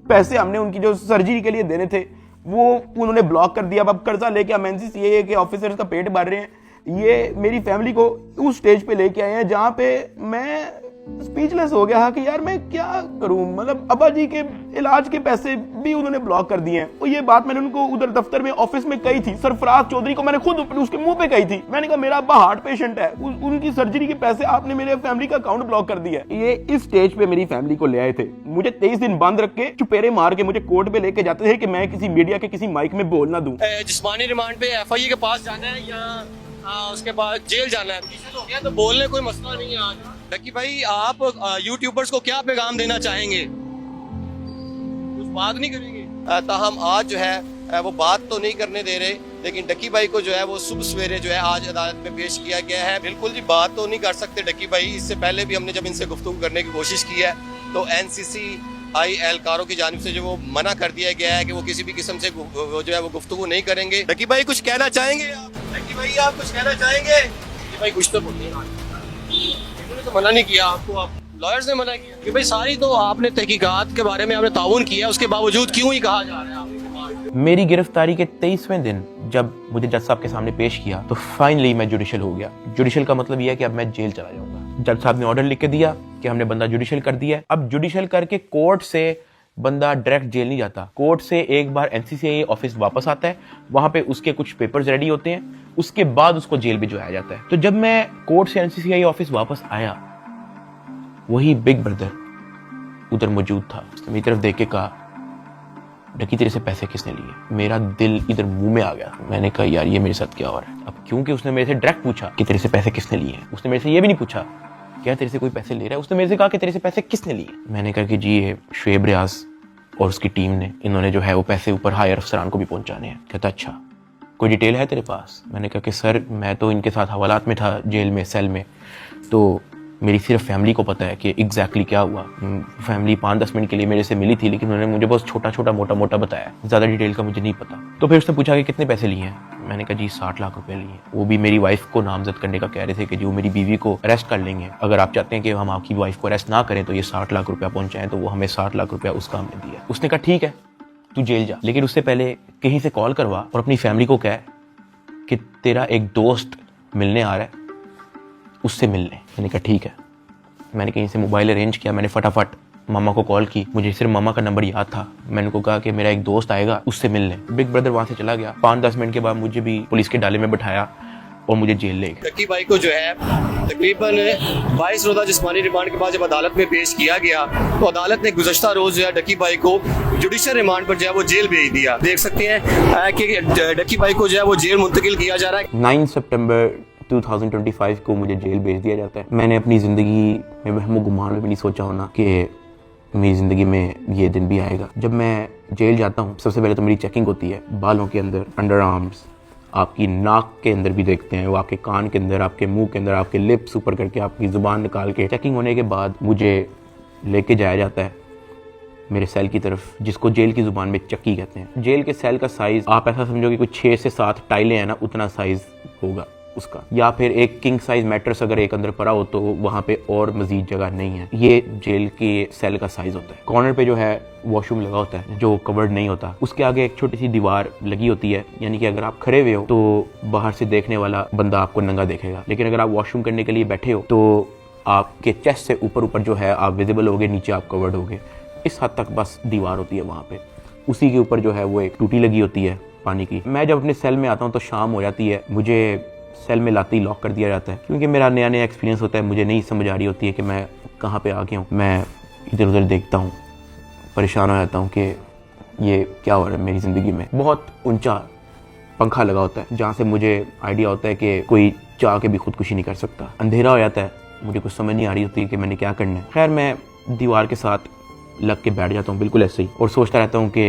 पैसे हमने उनकी जो सर्जरी के लिए देने थे वो उन्होंने ब्लॉक कर दिया। अब कर्जा लेके हम NCCA के ऑफिसर्स का पेट भर रहे हैं। ये मेरी फैमिली को उस स्टेज पे लेके आए हैं जहां पे मैं स्पीचलेस हो गया कि यार मैं क्या करूं। मतलब अब्बा जी के इलाज के पैसे भी उन्होंने ब्लॉक कर दिए हैं। और ये बात मैंने उनको उधर दफ्तर में ऑफिस में कही थी, सरफराज चौधरी को मैंने खुद उसके मुंह पे कही थी। मैंने कहा मेरा अब्बा हार्ट पेशेंट है, उनकी सर्जरी के पैसे आपने मेरे फैमिली का अकाउंट ब्लॉक कर दिया है। ये इस स्टेज पे मेरी फैमिली को ले आए थे, मुझे 23 दिन बंद रख के चुपेरे मार के मुझे कोर्ट पे लेके जाते थे कि मैं किसी मीडिया के किसी माइक में बोल ना दूं। जिस्मानी रिमांड पे FIA के पास जाना है या उसके बाद जेल जाना है, तो क्या तो बोलने कोई मसला नहीं है। आज डकी भाई आप यूट्यूबर्स को क्या पैगाम देना चाहेंगे? कुछ बात नहीं करेंगे? ताहम आज जो है वो बात तो नहीं करने दे रहे, लेकिन डकी भाई को जो है वो सुबह सवेरे जो है आज अदालत में पेश किया गया है। बिल्कुल जी बात तो नहीं कर सकते डकी भाई। इससे पहले भी हमने जब इनसे गुफ्तगू करने की कोशिश की है तो NCCI एहलकारों की जानिब से जो वो मना कर दिया गया है कि वो किसी भी किस्म से वो जो है वो गुफ्तगू नहीं करेंगे। डकी भाई कुछ कहना चाहेंगे आप? डकी भाई आप कुछ कहना चाहेंगे? भाई कुछ तो बोलिए, इन्होंने तो मना नहीं किया आपको, आप लॉयर्स ने मना किया कि भाई सारी तो आपने तहकीकात के बारे में आपने ताउन किया, उसके बावजूद क्यों ही कहा जा रहा है आपके? मेरी गिरफ्तारी के 23वें दिन जब मुझे जज साहब के सामने पेश किया तो फाइनली मैं जुडिशल हो गया। जुडिशल का मतलब यह है कि अब मैं जेल चला जाऊंगा। जज साहब ने ऑर्डर लिख के दिया कि हमने बंदा जुडिशल कर दिया। अब जुडिशल करके कोर्ट से बंदा डायरेक्ट जेल नहीं जाता, कोर्ट से एक बार NCCA ऑफिस वापस आता है, वहां पे उसके कुछ पेपर्स रेडी होते हैं, उसके बाद उसको जेल भिजवाया जाता है। तो जब मैं कोर्ट से NCCA ऑफिस वापस आया, वही बिग ब्रदर उधर मौजूद था। उसने मेरी तरफ देख के कहा, डकी तेरे से पैसे किसने लिए? मेरा दिल इधर मुंह में आ गया। मैंने कहा यार ये मेरे साथ क्या हो रहा है। अब क्योंकि उसने मेरे से डायरेक्ट पूछा कि तेरे से पैसे किसने लिए हैं, उसने मेरे से ये भी नहीं पूछा क्या तेरे से कोई पैसे ले रहा है, उसने मेरे से कहा कि तेरे से पैसे किसने लिए। मैंने कहा कि जी ये शुएब रियाज और उसकी टीम ने, इन्होंने जो है वो पैसे ऊपर हायर अफसरान को भी पहुंचाने हैं। कहता अच्छा कोई डिटेल है तेरे पास? मैंने कहा कि सर मैं तो इनके साथ हवालात में था जेल में, सेल में, तो मेरी सिर्फ फैमिली को पता है कि एग्जैक्टली क्या हुआ। फैमिली 5-10 मिनट के लिए मेरे से मिली थी, लेकिन उन्होंने मुझे बहुत छोटा छोटा मोटा मोटा बताया, ज़्यादा डिटेल का मुझे नहीं पता। तो फिर उसने पूछा कि कितने पैसे लिए हैं। मैंने कहा जी 60 लाख रुपए लिए। वो भी मेरी वाइफ को नामजद करने का कह रहे थे कि जो मेरी बीवी को अरेस्ट कर लेंगे, अगर आप चाहते हैं कि हम आपकी वाइफ को अरेस्ट ना करें तो ये 60 लाख रुपया पहुंचाएं। तो वो हमें 60 लाख रुपया उसका हमने दिया। उसने कहा ठीक है तू जेल जा, लेकिन उससे पहले कहीं से कॉल करवा और अपनी फैमिली को कह कि तेरा एक दोस्त मिलने आ रहा है, उससे मिलने। मैंने कहा ठीक है। मैंने कहीं से मोबाइल अरेंज किया, मैंने फटाफट मामा को कॉल की, मुझे सिर्फ मामा का नंबर याद था। मैंने उनको कहा कि मेरा एक दोस्त आएगा, उससे मिलने। बिग ब्रदर वहां से चला गया। 5-10 मिनट के बाद मुझे भी पुलिस के डाले में बिठाया और मुझे जेल ले गए। डकी भाई को जो है तकरीबन 22 रोज़ा जिस्मानी रिमांड के बाद जब अदालत में पेश किया गया तो अदालत ने गुज़श्ता रोज जो है डकी भाई को जुडिशल रिमांड पर जो है वो जेल भेज दिया। देख सकते हैं कि डकी भाई को जो है वो जेल मुंतकिल किया जा रहा है। 9 सितंबर 2025 को मुझे जेल भेज दिया जाता है। मैंने अपनी ज़िंदगी में वहमो गुमान में भी नहीं सोचा होना कि मेरी ज़िंदगी में ये दिन भी आएगा। जब मैं जेल जाता हूँ सबसे पहले तो मेरी चेकिंग होती है, बालों के अंदर, अंडर आर्म्स, आपकी नाक के अंदर भी देखते हैं, वो आपके कान के अंदर, आपके मुंह के अंदर, आपके लिप्स ऊपर करके आपकी ज़ुबान निकाल के। चेकिंग होने के बाद मुझे लेके जाया जाता है मेरे सेल की तरफ, जिसको जेल की ज़ुबान में चक्की कहते हैं। जेल के सेल का साइज़ आप ऐसा समझो कि कुछ 6 से 7 टाइलें हैं ना, उतना साइज़ होगा। उसका, या फिर एक किंग साइज मैट्रेस अगर एक अंदर पड़ा हो तो वहाँ पे और मजीद जगह नहीं है। ये जेल के सेल का साइज होता है। कॉर्नर पे जो है वॉशरूम लगा होता है जो कवर्ड नहीं होता, उसके आगे एक छोटी सी दीवार लगी होती है, यानी कि अगर आप खड़े हुए हो तो बाहर से देखने वाला बंदा आपको नंगा देखेगा, लेकिन अगर आप वॉशरूम करने के लिए बैठे हो तो आपके चेस्ट से ऊपर जो है आप विजिबल होगे, नीचे आप कवर्ड होगे। इस हद तक बस दीवार होती है वहाँ पे। उसी के ऊपर जो है वो एक टूटी लगी होती है पानी की। मैं जब अपने सेल में आता हूँ तो शाम हो जाती है, मुझे सेल में लाते ही लॉक कर दिया जाता है, क्योंकि मेरा नया एक्सपीरियंस होता है। मुझे नहीं समझ आ रही होती है कि मैं कहाँ पे आ गया हूँ। मैं इधर उधर देखता हूँ, परेशान हो जाता हूँ कि ये क्या हो रहा है मेरी ज़िंदगी में। बहुत ऊंचा पंखा लगा होता है जहाँ से मुझे आइडिया होता है कि कोई चाह के भी खुदकुशी नहीं कर सकता। अंधेरा हो जाता है, मुझे कुछ समझ नहीं आ रही होती कि मैंने क्या करना है। खैर मैं दीवार के साथ लग के बैठ जाता हूँ बिल्कुल ऐसे ही, और सोचता रहता हूँ कि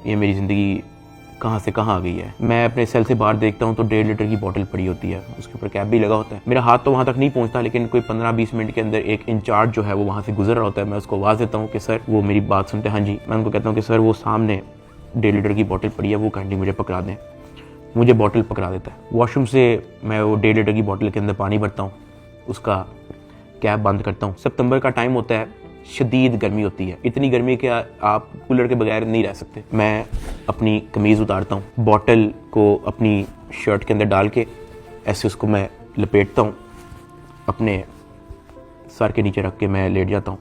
ये मेरी ज़िंदगी कहाँ से कहाँ आ गई है। मैं अपने सेल से बाहर देखता हूँ तो 1.5 लीटर की बोतल पड़ी होती है, उसके ऊपर कैप भी लगा होता है। मेरा हाथ तो वहाँ तक नहीं पहुँचता, लेकिन कोई 15-20 मिनट के अंदर एक इंचार्ज जो है वो वहाँ से गुजर रहा होता है। मैं उसको आवाज़ देता हूँ कि सर, वो मेरी बात सुनते हैं, हाँ जी। मैं उनको कहता हूँ कि सर वो सामने 1.5 लीटर की बोतल पड़ी है, वो काइंडली मुझे पकड़ा दें। मुझे बोतल पकड़ा देता है। वॉशरूम से मैं वो 1.5 लीटर की बोतल के अंदर पानी भरता हूँ, उसका कैप बंद करता हूँ। सितंबर का टाइम होता है, शदीद गर्मी होती है, इतनी गर्मी कि आप कूलर के बगैर नहीं रह सकते। मैं अपनी कमीज़ उतारता हूँ, बॉटल को अपनी शर्ट के अंदर डाल के ऐसे उसको मैं लपेटता हूँ, अपने सर के नीचे रख के मैं लेट जाता हूँ।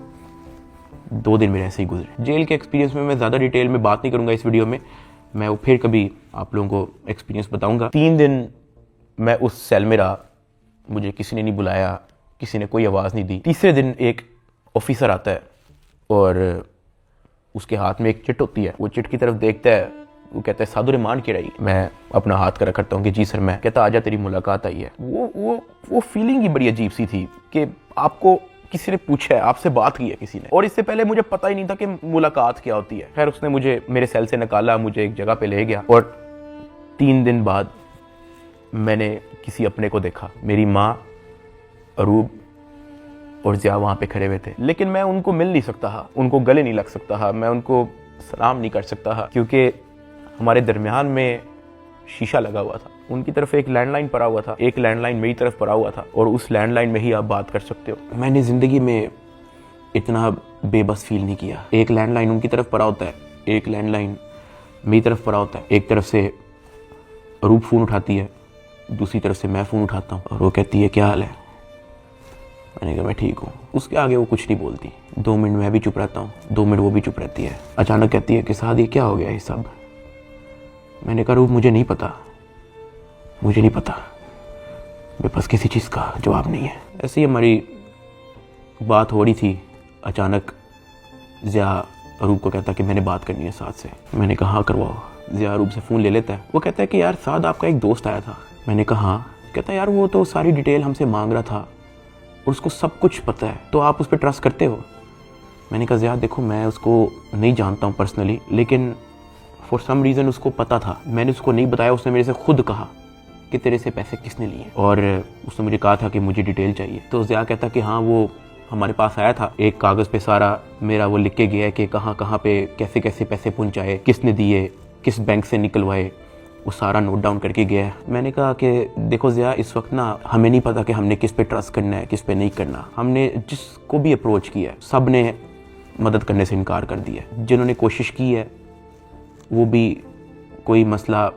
2 दिन मेरे ऐसे ही गुजरे। जेल के एक्सपीरियंस में मैं ज़्यादा डिटेल में बात नहीं करूँगा इस वीडियो में, मैं वो फिर कभी आप लोगों को एक्सपीरियंस बताऊँगा। 3 दिन मैं उस सेल में रहा, मुझे किसी ने नहीं बुलाया, किसी ने कोई आवाज़ नहीं दी। तीसरे दिन एक ऑफिसर आता है और उसके हाथ में एक चिट होती है। वो चिट की तरफ देखता है, वो कहता है सादुर रहमान की रही। मैं अपना हाथ कर करता हूँ कि जी सर। मैं कहता आजा तेरी मुलाकात आई है। वो फीलिंग ही बड़ी अजीब सी थी कि आपको किसी ने पूछा है, आपसे बात की है किसी ने, और इससे पहले मुझे पता ही नहीं था कि मुलाकात क्या होती है। खैर उसने मुझे मेरे सेल से निकाला, मुझे एक जगह पे ले गया, और 3 दिन बाद मैंने किसी अपने को देखा। मेरी माँ, अरूब और ज़िया वहाँ पे खड़े हुए थे, लेकिन मैं उनको मिल नहीं सकता था, उनको गले नहीं लग सकता था, मैं उनको सलाम नहीं कर सकता था, क्योंकि हमारे दरमियान में शीशा लगा हुआ था। उनकी तरफ एक लैंडलाइन पड़ा हुआ था, एक लैंडलाइन मेरी तरफ पड़ा हुआ था, और उस लैंडलाइन में ही आप बात कर सकते हो। मैंने ज़िंदगी में इतना बेबस फील नहीं किया। एक लैंडलाइन उनकी तरफ पड़ा होता है, एक लैंडलाइन मेरी तरफ पड़ा होता है। एक तरफ से अरूब फ़ोन उठाती है, दूसरी तरफ से मैं फ़ोन उठाता हूँ, और वो कहती है क्या हाल है। मैंने कहा मैं ठीक हूँ। उसके आगे वो कुछ नहीं बोलती। 2 मिनट मैं भी चुप रहता हूँ, 2 मिनट वो भी चुप रहती है। अचानक कहती है कि साद ये क्या हो गया ये सब। मैंने कहा रूप मुझे नहीं पता, मुझे नहीं पता, मेरे पास किसी चीज़ का जवाब नहीं है। ऐसे ही हमारी बात हो रही थी, अचानक ज़िया अरूब को कहता कि मैंने बात करनी है साद से। मैंने कहा हाँ करवाओ। ज़िया अरूब से फ़ोन ले लेता है। वो कहता है कि यार साद आपका एक दोस्त आया था। मैंने कहा हाँ। कहता है यार वो तो सारी डिटेल हमसे मांग रहा था और उसको सब कुछ पता है, तो आप उस पर ट्रस्ट करते हो। मैंने कहा ज़िया देखो मैं उसको नहीं जानता हूँ पर्सनली, लेकिन फॉर सम रीज़न उसको पता था। मैंने उसको नहीं बताया, उसने मेरे से खुद कहा कि तेरे से पैसे किसने लिए, और उसने मुझे कहा था कि मुझे डिटेल चाहिए। तो ज़िया कहता कि हाँ वो हमारे पास आया था, एक कागज़ पे सारा मेरा वो लिख के गया है कि कहाँ कहाँ पे कैसे कैसे पैसे पहुँचाए, किसने दिए, किस बैंक से निकलवाए, वो सारा नोट डाउन करके गया है। मैंने कहा कि देखो ज़िया इस वक्त ना हमें नहीं पता कि हमने किस पे ट्रस्ट करना है, किस पे नहीं करना। हमने जिसको भी अप्रोच किया है सब ने मदद करने से इनकार कर दिया। जिन्होंने कोशिश की है वो भी कोई मसला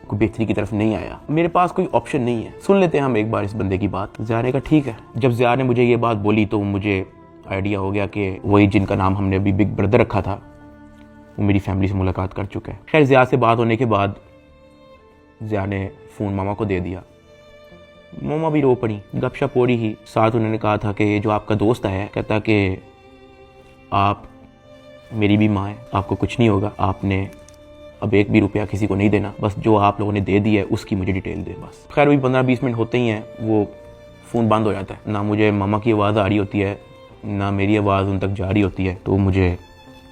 कोई बेहतरी की तरफ नहीं आया। मेरे पास कोई ऑप्शन नहीं है, सुन लेते हैं हम एक बार इस बंदे की बात। ज़िया ने कहा ठीक है। जब ज़िया ने मुझे ये बात बोली तो मुझे आइडिया हो गया कि वही जिनका नाम हमने अभी बिग ब्रदर रखा था वो मेरी फैमिली से मुलाकात कर चुका है। खैर ज़िया से बात होने के बाद ज़िया ने फ़ोन मामा को दे दिया। मामा भी रो पड़ी, गपशप हो रही ही। साथ उन्होंने कहा था कि ये जो आपका दोस्त आया है, कहता कि आप मेरी भी माँ है, आपको कुछ नहीं होगा, आपने अब 1 भी रुपया किसी को नहीं देना, बस जो आप लोगों ने दे दिया है उसकी मुझे डिटेल दे बस। खैर वही 15-20 मिनट होते ही हैं वो फ़ोन बंद हो जाता है। ना मुझे मामा की आवाज़ आ रही होती है, ना मेरी आवाज़ उन तक जा रही होती है। तो मुझे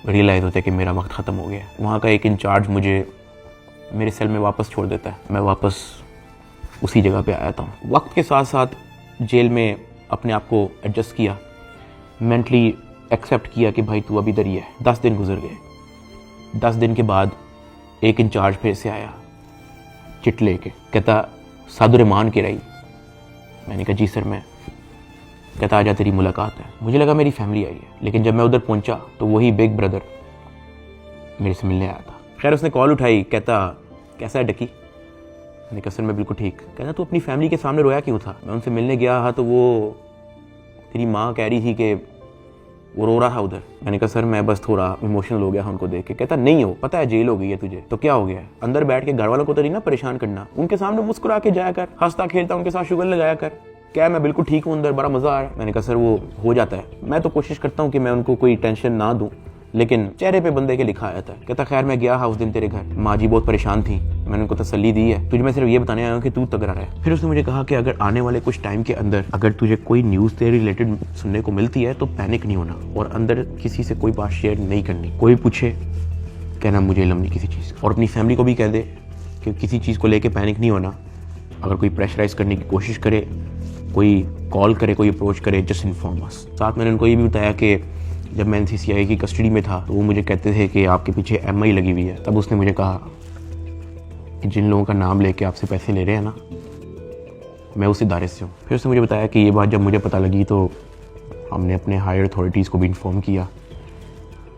रियलाइज़ होता है कि मेरा वक्त ख़त्म हो गया। वहाँ का एक इंचार्ज मुझे मेरे सेल में वापस छोड़ देता है। मैं वापस उसी जगह पे आया था। वक्त के साथ साथ जेल में अपने आप को एडजस्ट किया, मेंटली एक्सेप्ट किया कि भाई तू अभी इधर ही है। 10 दिन गुजर गए। 10 दिन के बाद एक इंचार्ज फिर से आया चिट लेके, कहता सादुर रहमान के रही। मैंने कहा जी सर मैं। कहता आजा तेरी मुलाकात है। मुझे लगा मेरी फैमिली आई है, लेकिन जब मैं उधर पहुंचा तो वही बिग ब्रदर मेरे से मिलने आया था। खैर उसने कॉल उठाई, कहता कैसा है डकी। मैंने कहा सर मैं बिल्कुल ठीक। कहता तू अपनी फैमिली के सामने रोया क्यों था। मैं उनसे मिलने गया था तो वो तेरी माँ कह रही थी कि वो रो रहा था उधर। मैंने कहा सर मैं बस थोड़ा इमोशनल हो गया उनको देख के। कहता नहीं हो, पता है जेल हो गई है तुझे तो क्या हो गया है, अंदर बैठ के घर वालों को तो नहीं ना परेशान करना, उनके सामने मुस्कुरा के जाया कर, हंसता खेलता उनके साथ शुगर लगाया कर। क्या मैं बिल्कुल ठीक हूँ, अंदर बड़ा मजा आ रहा है। मैंने कहा सर वो हो जाता है, मैं तो कोशिश करता हूँ कि मैं उनको कोई टेंशन ना दूं, लेकिन चेहरे पे बंदे के लिखा आया था। कहता खैर मैं गया उस दिन तेरे घर, माँ जी बहुत परेशान थी, मैंने उनको तसल्ली दी है, तुझे मैं सिर्फ ये बताने आया हूँ कि तू तगड़ा रहे। फिर उसने मुझे कहा कि अगर आने वाले कुछ टाइम के अंदर अगर तुझे कोई न्यूज़ तेरे रिलेटेड सुनने को मिलती है तो पैनिक नहीं होना और अंदर किसी से कोई बात शेयर नहीं करनी। कोई पूछे कहना मुझे इल्म नहीं किसी चीज़, और अपनी फैमिली को भी कह दे कि किसी चीज़ को लेके पैनिक नहीं होना। अगर कोई प्रेशराइज करने की कोशिश करे, कोई कॉल करे, कोई अप्रोच करे, जस्ट इन्फॉर्म अस। साथ मैंने उनको ये भी बताया कि जब मैं NCCI की कस्टडी में था तो वो मुझे कहते थे कि आपके पीछे MI लगी हुई है। तब उसने मुझे कहा कि जिन लोगों का नाम लेके आपसे पैसे ले रहे हैं ना, मैं उस इदारे से हूँ। फिर उसने मुझे बताया कि ये बात जब मुझे पता लगी तो हमने अपने हायर अथॉरिटीज़ को भी इन्फॉर्म किया,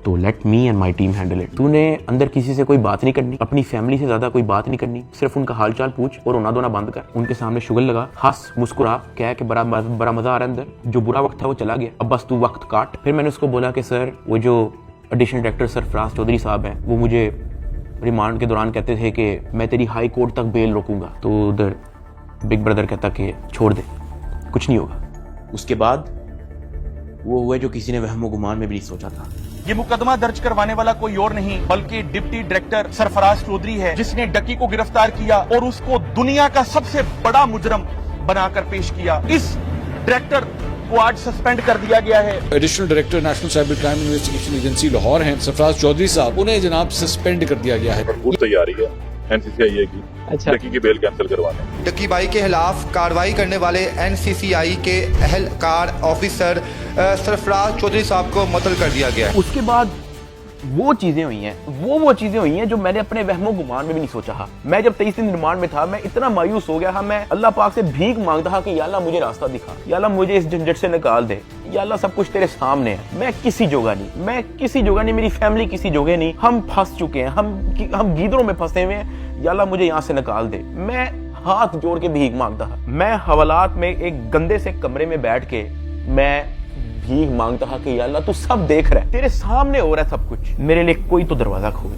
तो let me and my team handle it. तूने अंदर किसी से कोई बात नहीं करनी, अपनी फैमिली से ज़्यादा कोई बात नहीं करनी, सिर्फ उनका हालचाल पूछ और रोना धोना बंद कर, उनके सामने शुगर लगा, हंस मुस्कुरा, कह के बड़ा मज़ा आ रहा है अंदर, जो बुरा वक्त था वो चला गया, अब बस तू वक्त काट। फिर मैंने उसको बोला कि सर वो जो एडिशनल डायरेक्टर सरफराज चौधरी साहब हैं वो मुझे रिमांड के दौरान कहते थे कि मैं तेरी हाई कोर्ट तक बेल रोकूंगा। तो उधर बिग ब्रदर कहता कि छोड़ दे, कुछ नहीं होगा। उसके बाद वो हुआ जो किसी ने वहमो गुमान में भी नहीं सोचा था। ये मुकदमा दर्ज करवाने वाला कोई और नहीं बल्कि डिप्टी डायरेक्टर सरफराज चौधरी है, जिसने डकी को गिरफ्तार किया और उसको दुनिया का सबसे बड़ा मुजरम बनाकर पेश किया। इस डायरेक्टर को आज सस्पेंड कर दिया गया है। Additional director national cyber crime investigation agency Lahore हैं सरफराज चौधरी साहब, उन्हें जनाब सस्पेंड कर दिया गया है। भरपूर तैयारी है NCCI की डकी की बेल कैंसिल करवाने। डकी भाई के खिलाफ कार्रवाई करने वाले NCCI के अहलकार ऑफिसर सरफराज चौधरी साहब को मुअत्तल कर दिया गया। उसके बाद वो चीजें हुई हैं, वो चीजें हुई हैं जो मैंने अपने वहमो गुमान में भी नहीं सोचा था। मैं जब 23 दिन रिमांड में था, मैं इतना मायूस हो गया था, मैं अल्लाह पाक से भीख मांगता था कि या अल्लाह मुझे रास्ता दिखा, या अल्लाह मुझे इस झंझट से निकाल दे, या अल्लाह सब कुछ तेरे सामने है, मैं किसी जोगा नहीं, मेरी फैमिली किसी जोगे नहीं, हम फंस चुके हैं, हम गीदरों में फंसे हुए हैं, या अल्लाह मुझे यहाँ से निकाल दे। मैं हाथ जोड़ के भीख मांगता था। मैं हवालात में एक गंदे से कमरे में बैठ के मैं भीख मांगता था कि या अल्लाह तू सब देख रहा है, तेरे सामने हो रहा है सब कुछ, मेरे लिए कोई तो दरवाजा खोल,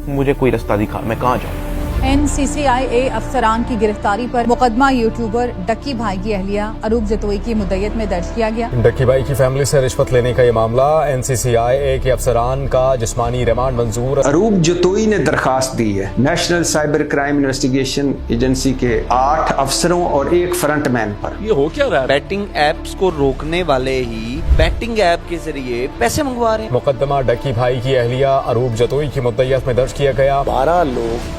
मुझे कोई रास्ता दिखा, मैं कहाँ जाऊँ। NCCI अफसरान की गिरफ्तारी पर मुकदमा यूट्यूबर डक्की भाई की अहलिया अरूब जतोई की मुद्दत में दर्ज किया गया। डक्की भाई की फैमिली से रिश्वत लेने का ये मामला, NCCI के अफसरान का जिस्मानी रिमांड मंजूर। अरूब जतोई ने दरखास्त दी है national cyber crime investigation agency के 8 अफसरों और 1 फ्रंटमैन पर। ये हो क्या रहा है? बैटिंग एप्स को रोकने वाले ही बैटिंग ऐप के जरिए पैसे मंगवा रहे हैं। मुकदमा डक्की भाई की अहलिया अरूब जतोई की मुद्दत में दर्ज किया गया। 12 लोग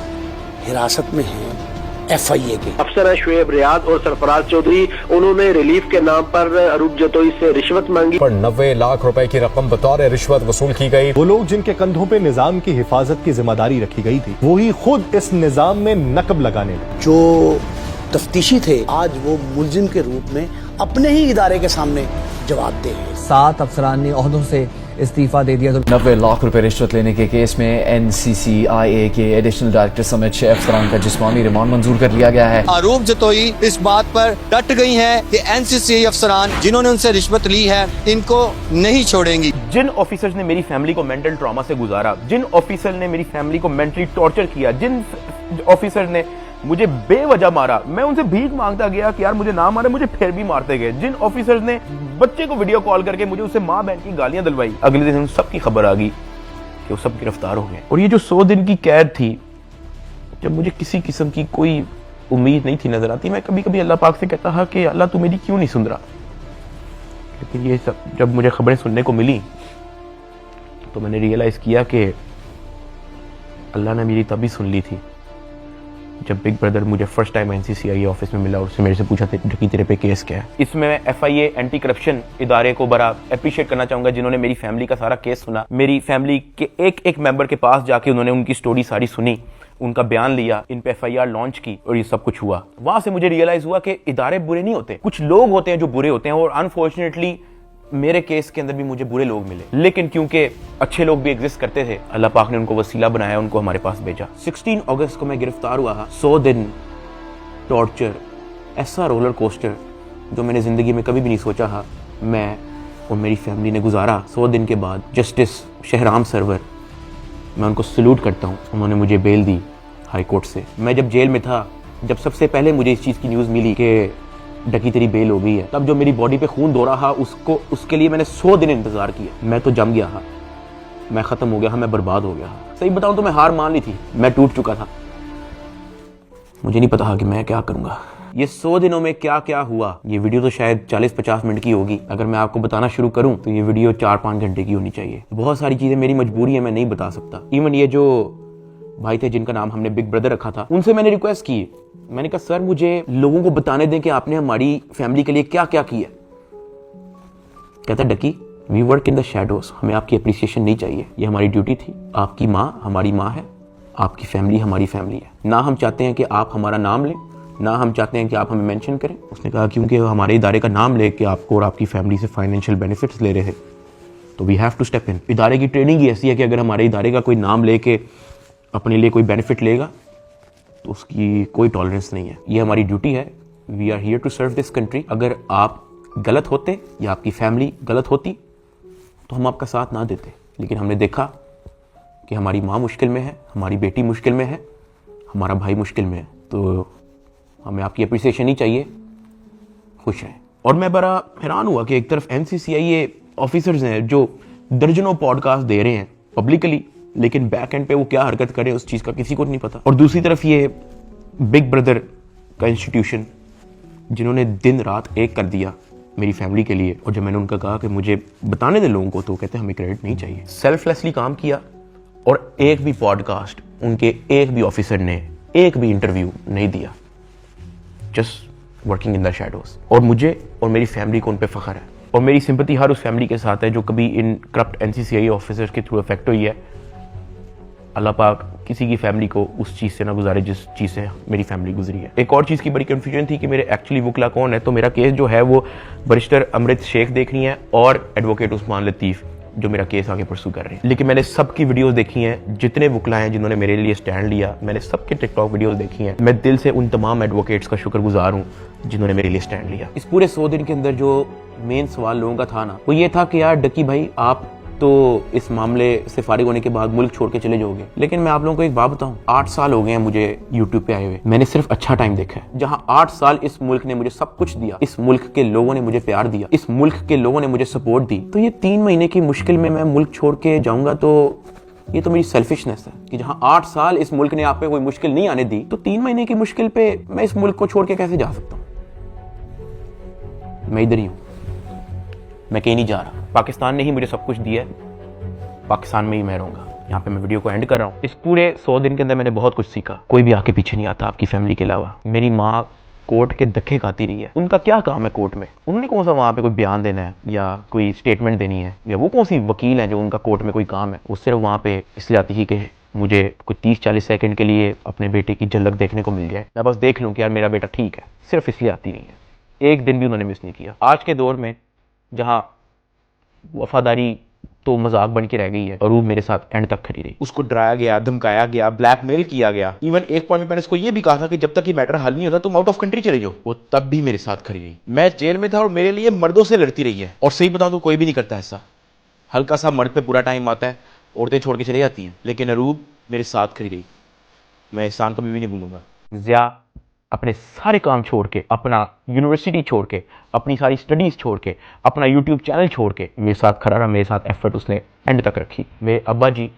हिरासत में हैं FIA के। अफसर शुएब रियाद और सरफराज चौधरी, उन्होंने रिलीफ के नाम पर अरूब जतोई से रिश्वत मांगी। पर 90 लाख रुपए की रकम बतौर रिश्वत वसूल की गई। वो लोग जिनके कंधों पे निजाम की हिफाजत की जिम्मेदारी रखी गई थी, वही खुद इस निजाम में नकब लगाने लगे। जो तफ्तीशी थे आज वो मुलजिम के रूप में अपने ही इदारे के सामने जवाबदेह हैं। 7 अफसरान ने ओहदों से इस्तीफा दे दिया। 90 लाख रुपए रिश्वत लेने के केस में NCCI के एडिशनल डायरेक्टर समेत 6 अफसरान का जिस्मानी रिमांड मंजूर कर लिया गया है। अरूब जतोई इस बात पर डट गई हैं कि NCCI अफसरान जिन्होंने उनसे रिश्वत ली है इनको नहीं छोड़ेंगी। जिन ऑफिसर्स ने मेरी फैमिली को मेंटल ट्रॉमा से गुजारा, जिन ऑफिसर ने मेरी फैमिली को मेंटली टॉर्चर किया, जिन ऑफिसर ने मुझे बेवजह मारा, मैं उनसे भीख मांगता गया कि यार मुझे ना मारे, मुझे फिर भी मारते गए। जिन ऑफिसर्स ने बच्चे को वीडियो कॉल करके मुझे उससे माँ बहन की गालियां दिलवाई, अगले दिन सबकी खबर आ गई कि वो सब गिरफ्तार हो गए। और ये जो 100 दिन की कैद थी, जब मुझे किसी किस्म की कोई उम्मीद नहीं थी नजर आती, मैं कभी कभी अल्लाह पाक से कहता था कि अल्लाह तू मेरी क्यों नहीं सुन रहा। लेकिन ये सब जब मुझे खबरें सुनने को मिली तो मैंने रियलाइज किया कि अल्लाह ने मेरी तभी सुन ली थी जब बिग ब्रदर मुझे फर्स्ट टाइम NCCI ऑफिस में मिला और उसने मेरे से पूछा था कि तेरे पे केस क्या है। इसमें मैं FIA एंटी करप्शन इदारे को बड़ा अप्रिशिएट करना चाहूंगा, जिन्होंने मेरी फैमिली का सारा केस सुना, मेरी फैमिली के एक मेंबर के पास जाके उन्होंने उनकी स्टोरी सारी सुनी उनका बयान लिया, इन पे FIR लॉन्च की और ये सब कुछ हुआ। वहां से मुझे रियलाइज हुआ कि इदारे बुरे नहीं होते, कुछ लोग होते हैं जो बुरे होते हैं। और अनफॉर्चुनेटली मेरे केस के अंदर भी मुझे बुरे लोग मिले, लेकिन क्योंकि अच्छे लोग भी एग्जिस्ट करते थे, अल्लाह पाक ने उनको वसीला बनाया, उनको हमारे पास भेजा। 16 अगस्त को मैं गिरफ्तार हुआ। 100 दिन टॉर्चर, ऐसा रोलर कोस्टर जो मैंने जिंदगी में कभी भी नहीं सोचा था मैं और मेरी फैमिली ने गुजारा। 100 दिन के बाद जस्टिस शहराम सरवर, मैं उनको सल्यूट करता हूँ, उन्होंने मुझे बेल दी हाई कोर्ट से। मैं जब जेल में था, जब सबसे पहले मुझे इस चीज़ की न्यूज़ मिली कि डकी तेरी बेल हो गई है, तब जो मेरी बॉडी पे खून दौड़ा था उसके लिए मैंने 100 दिन इंतजार किया। मैं तो जम गया था, मैं ख़त्म हो गया था, मैं बर्बाद हो गया था। सही बताऊँ तो मैं हार मान ली थी, मैं टूट चुका था। मुझे नहीं पता था कि मैं क्या करूँगा। ये 100 दिनों में क्या क्या हुआ, ये वीडियो तो शायद 40-50 मिनट की होगी। अगर मैं आपको बताना शुरू करूं तो ये वीडियो 4-5 घंटे की होनी चाहिए। बहुत सारी चीजें मेरी मजबूरी है, मैं नहीं बता सकता। इवन ये जो भाई थे जिनका नाम हमने बिग ब्रदर रखा था, उनसे मैंने रिक्वेस्ट की, मैंने कहा सर मुझे लोगों को बताने दें कि आपने हमारी फैमिली के लिए क्या क्या किया। कहता Ducky, we work in the shadows, हमें आपकी अप्रिसिएशन नहीं चाहिए, ये हमारी ड्यूटी थी। आपकी माँ हमारी माँ है, आपकी फैमिली हमारी फैमिली है। ना हम चाहते हैं कि आप हमारा नाम लें, ना हम चाहते हैं कि आप हमें मेंशन करें। उसने कहा क्योंकि हमारे इदारे का नाम लेके आपको और आपकी फैमिली से फाइनेंशियल बेनिफिट्स ले रहे हैं, तो we have to step in. इदारे की ट्रेनिंग ही ऐसी है कि अगर हमारे इदारे का कोई नाम लेके अपने लिए कोई बेनिफिट लेगा तो उसकी कोई टॉलरेंस नहीं है। ये हमारी ड्यूटी है, we are here to serve this country. अगर आप गलत होते या आपकी फैमिली गलत होती तो हम आपका साथ ना देते, लेकिन हमने देखा कि हमारी माँ मुश्किल में है, हमारी बेटी मुश्किल में है, हमारा भाई मुश्किल में है, तो हमें आपकी अप्रिसिएशन ही चाहिए। खुश रहें। और मैं बड़ा हैरान हुआ कि एक तरफ NCCI ऑफिसर्स हैं जो दर्जनों पॉडकास्ट दे रहे हैं पब्लिकली, लेकिन बैक एंड पे वो क्या हरकत करें उस चीज़ का किसी को नहीं पता। और दूसरी तरफ ये बिग ब्रदर का इंस्टीट्यूशन जिन्होंने दिन रात एक कर दिया मेरी फैमिली के लिए। और जब मैंने उनका कहा कि मुझे बताने दे लोगों को, तो कहते हमें क्रेडिट नहीं चाहिए। सेल्फलेसली काम किया और एक भी पॉडकास्ट उनके एक भी ऑफिसर ने एक भी इंटरव्यू नहीं दिया, just working in the shadows. और मुझे और मेरी फैमिली को उन पे फख्र है, और मेरी सिंपैथी हर उस फैमिली के साथ है जो कभी इन करप्ट NCCI ऑफिसर्स के थ्रू अफेक्ट हुई है। अल्लाह पाक किसी की फैमिली को उस चीज़ से ना गुजारे जिस चीज़ से मेरी फैमिली गुजरी है। एक और चीज़ की बड़ी कन्फ्यूजन थी कि मेरे एक्चुअली वकला कौन है। तो मेरा केस जो है वो बैरिस्टर अमृत शेख देख रही हैं और एडवोकेट उस्मान लतीफ़ जो मेरा केस आगे परसू कर रहे हैं। लेकिन मैंने सबकी वीडियोस देखी हैं, जितने वकला हैं जिन्होंने मेरे लिए स्टैंड लिया, मैंने सबके टिकटॉक वीडियोस देखी हैं। मैं दिल से उन तमाम एडवोकेट्स का शुक्रगुजार हूँ जिन्होंने मेरे लिए स्टैंड लिया। इस पूरे 100 दिन के अंदर जो मेन सवाल लोगों का था ना, वो ये था कि यार डकी भाई आप तो इस मामले से फारिग होने के बाद मुल्क छोड़ के चले जाओगे। लेकिन मैं आप लोगों को एक बात बताऊं, 8 साल हो गए हैं मुझे यूट्यूब पे आए हुए, मैंने सिर्फ अच्छा टाइम देखा है। जहां 8 साल इस मुल्क ने मुझे सब कुछ दिया, इस मुल्क के लोगों ने मुझे प्यार दिया, इस मुल्क के लोगों ने मुझे सपोर्ट दी, तो ये 3 महीने की मुश्किल में मैं मुल्क छोड़ के जाऊंगा तो ये तो मेरी सेल्फिशनेस है कि जहां 8 साल इस मुल्क ने आप पे कोई मुश्किल नहीं आने दी, तो 3 महीने की मुश्किल पे मैं इस मुल्क को छोड़ के कैसे जा सकता हूं। मैं इधर ही हूं, मैं कहीं नहीं जा रहा। पाकिस्तान ने ही मुझे सब कुछ दिया है, पाकिस्तान में ही मैं रहूंगा। यहाँ पे मैं वीडियो को एंड कर रहा हूँ। इस पूरे 100 दिन के अंदर मैंने बहुत कुछ सीखा। कोई भी आके पीछे नहीं आता आपकी फैमिली के अलावा। मेरी माँ कोर्ट के धक्के खाती रही है, उनका क्या काम है कोर्ट में? उन्होंने कौन सा वहाँ पे कोई बयान देना है या कोई स्टेटमेंट देनी है, या वो कौन सी वकील है जो उनका कोर्ट में कोई काम है? वो सिर्फ वहाँ पे इसलिए आती थी कि मुझे कोई 30-40 सेकंड के लिए अपने बेटे की झलक देखने को मिल जाए, मैं बस देख लूँ कि यार मेरा बेटा ठीक है। सिर्फ इसलिए आती नहीं है, एक दिन भी उन्होंने मिस नहीं किया। आज के दौर में जहाँ वफादारी तो मजाक बन के रह गई है, और वो मेरे साथ एंड तक खड़ी रही। उसको डराया गया, धमकाया गया, ब्लैकमेल किया गया। इवन एक पॉइंट में मैंने उसको ये भी कहा था कि जब तक ये मैटर हल नहीं होता तुम आउट ऑफ कंट्री चले जाओ। वो तब भी मेरे साथ खड़ी रही। मैं जेल में था और मेरे लिए मर्दों से लड़ती रही है। और सही बताऊं तो कोई भी नहीं करता ऐसा। हल्का सा मर्द पे पूरा टाइम आता है, औरतें छोड़ के चली जाती हैं, लेकिन अरूब मेरे साथ खड़ी रही। मैं एहसान कभी भी नहीं भूलूंगा। ज़िया अपने सारे काम छोड़ के, अपना यूनिवर्सिटी छोड़ के, अपनी सारी स्टडीज़ छोड़ के, अपना यूट्यूब चैनल छोड़ के मेरे साथ खड़ा रहा, मेरे साथ एफर्ट उसने एंड तक रखी। मेरे अब्बा जी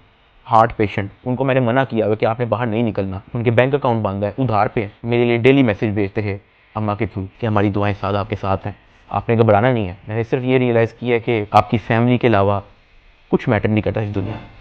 हार्ट पेशेंट, उनको मैंने मना किया हुआ कि आपने बाहर नहीं निकलना, उनके बैंक अकाउंट बंद है, उधार पे है। मेरे लिए डेली मैसेज भेजते हैं अम्मा के थ्रू कि हमारी दुआएं साथ आपके साथ हैं, आपने घबराना नहीं है। मैंने सिर्फ ये रियलाइज़ किया है कि आपकी फैमिली के अलावा कुछ मैटर नहीं करता इस दुनिया में।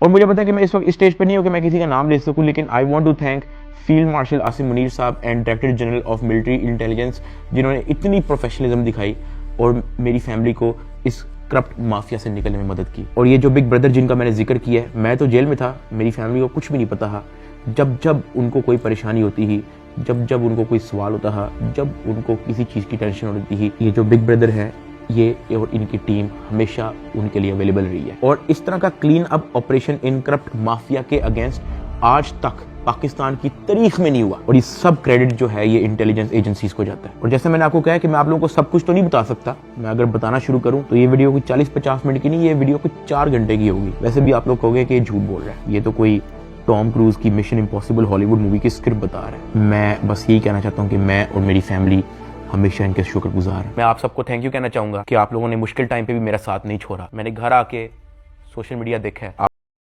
और मुझे पता है कि मैं इस वक्त स्टेज पे नहीं हूँ कि मैं किसी का नाम ले सकूँ, लेकिन I want to thank field marshal Asim Munir sahab and director general of military intelligence, जिन्होंने इतनी प्रोफेशनलिज्म दिखाई और मेरी फैमिली को इस करप्ट माफिया से निकलने में मदद की। और ये जो बिग ब्रदर जिनका मैंने जिक्र किया है, मैं तो जेल में था, मेरी फैमिली को कुछ भी नहीं पता था। जब जब उनको कोई परेशानी होती ही, जब जब उनको कोई सवाल होता था, जब उनको किसी चीज़ की टेंशन होती ही, ये जो बिग ब्रदर है ये और इनकी टीम हमेशा उनके लिए अवेलेबल रही है। और इस तरह का clean up operation in corrupt mafia के अगेंस्ट आज तक पाकिस्तान की तारीख में नहीं हुआ। और ये सब क्रेडिट जो है ये इंटेलिजेंस एजेंसीज को जाता है। और जैसे मैंने आपको कहा कि मैं आप लोगों को सब कुछ तो नहीं बता सकता, मैं अगर बताना शुरू करूं तो ये वीडियो कोई 40-50 मिनट की नहीं, ये वीडियो कोई 4 घंटे की होगी। वैसे भी आप लोग कहोगे कि झूठ बोल रहा है, ये तो कोई टॉम क्रूज की मिशन इम्पॉसिबल हॉलीवुड मूवी की स्क्रिप्ट बता रहा है। मैं बस यही कहना चाहता हूँ कि मैं और मेरी फैमिली हमेशा इनके शुक्रगुजार है। मैं आप सबको थैंक यू कहना चाहूंगा कि आप लोगों ने मुश्किल टाइम पे भी मेरा साथ नहीं छोड़ा। मैंने घर आके सोशल मीडिया देखा है,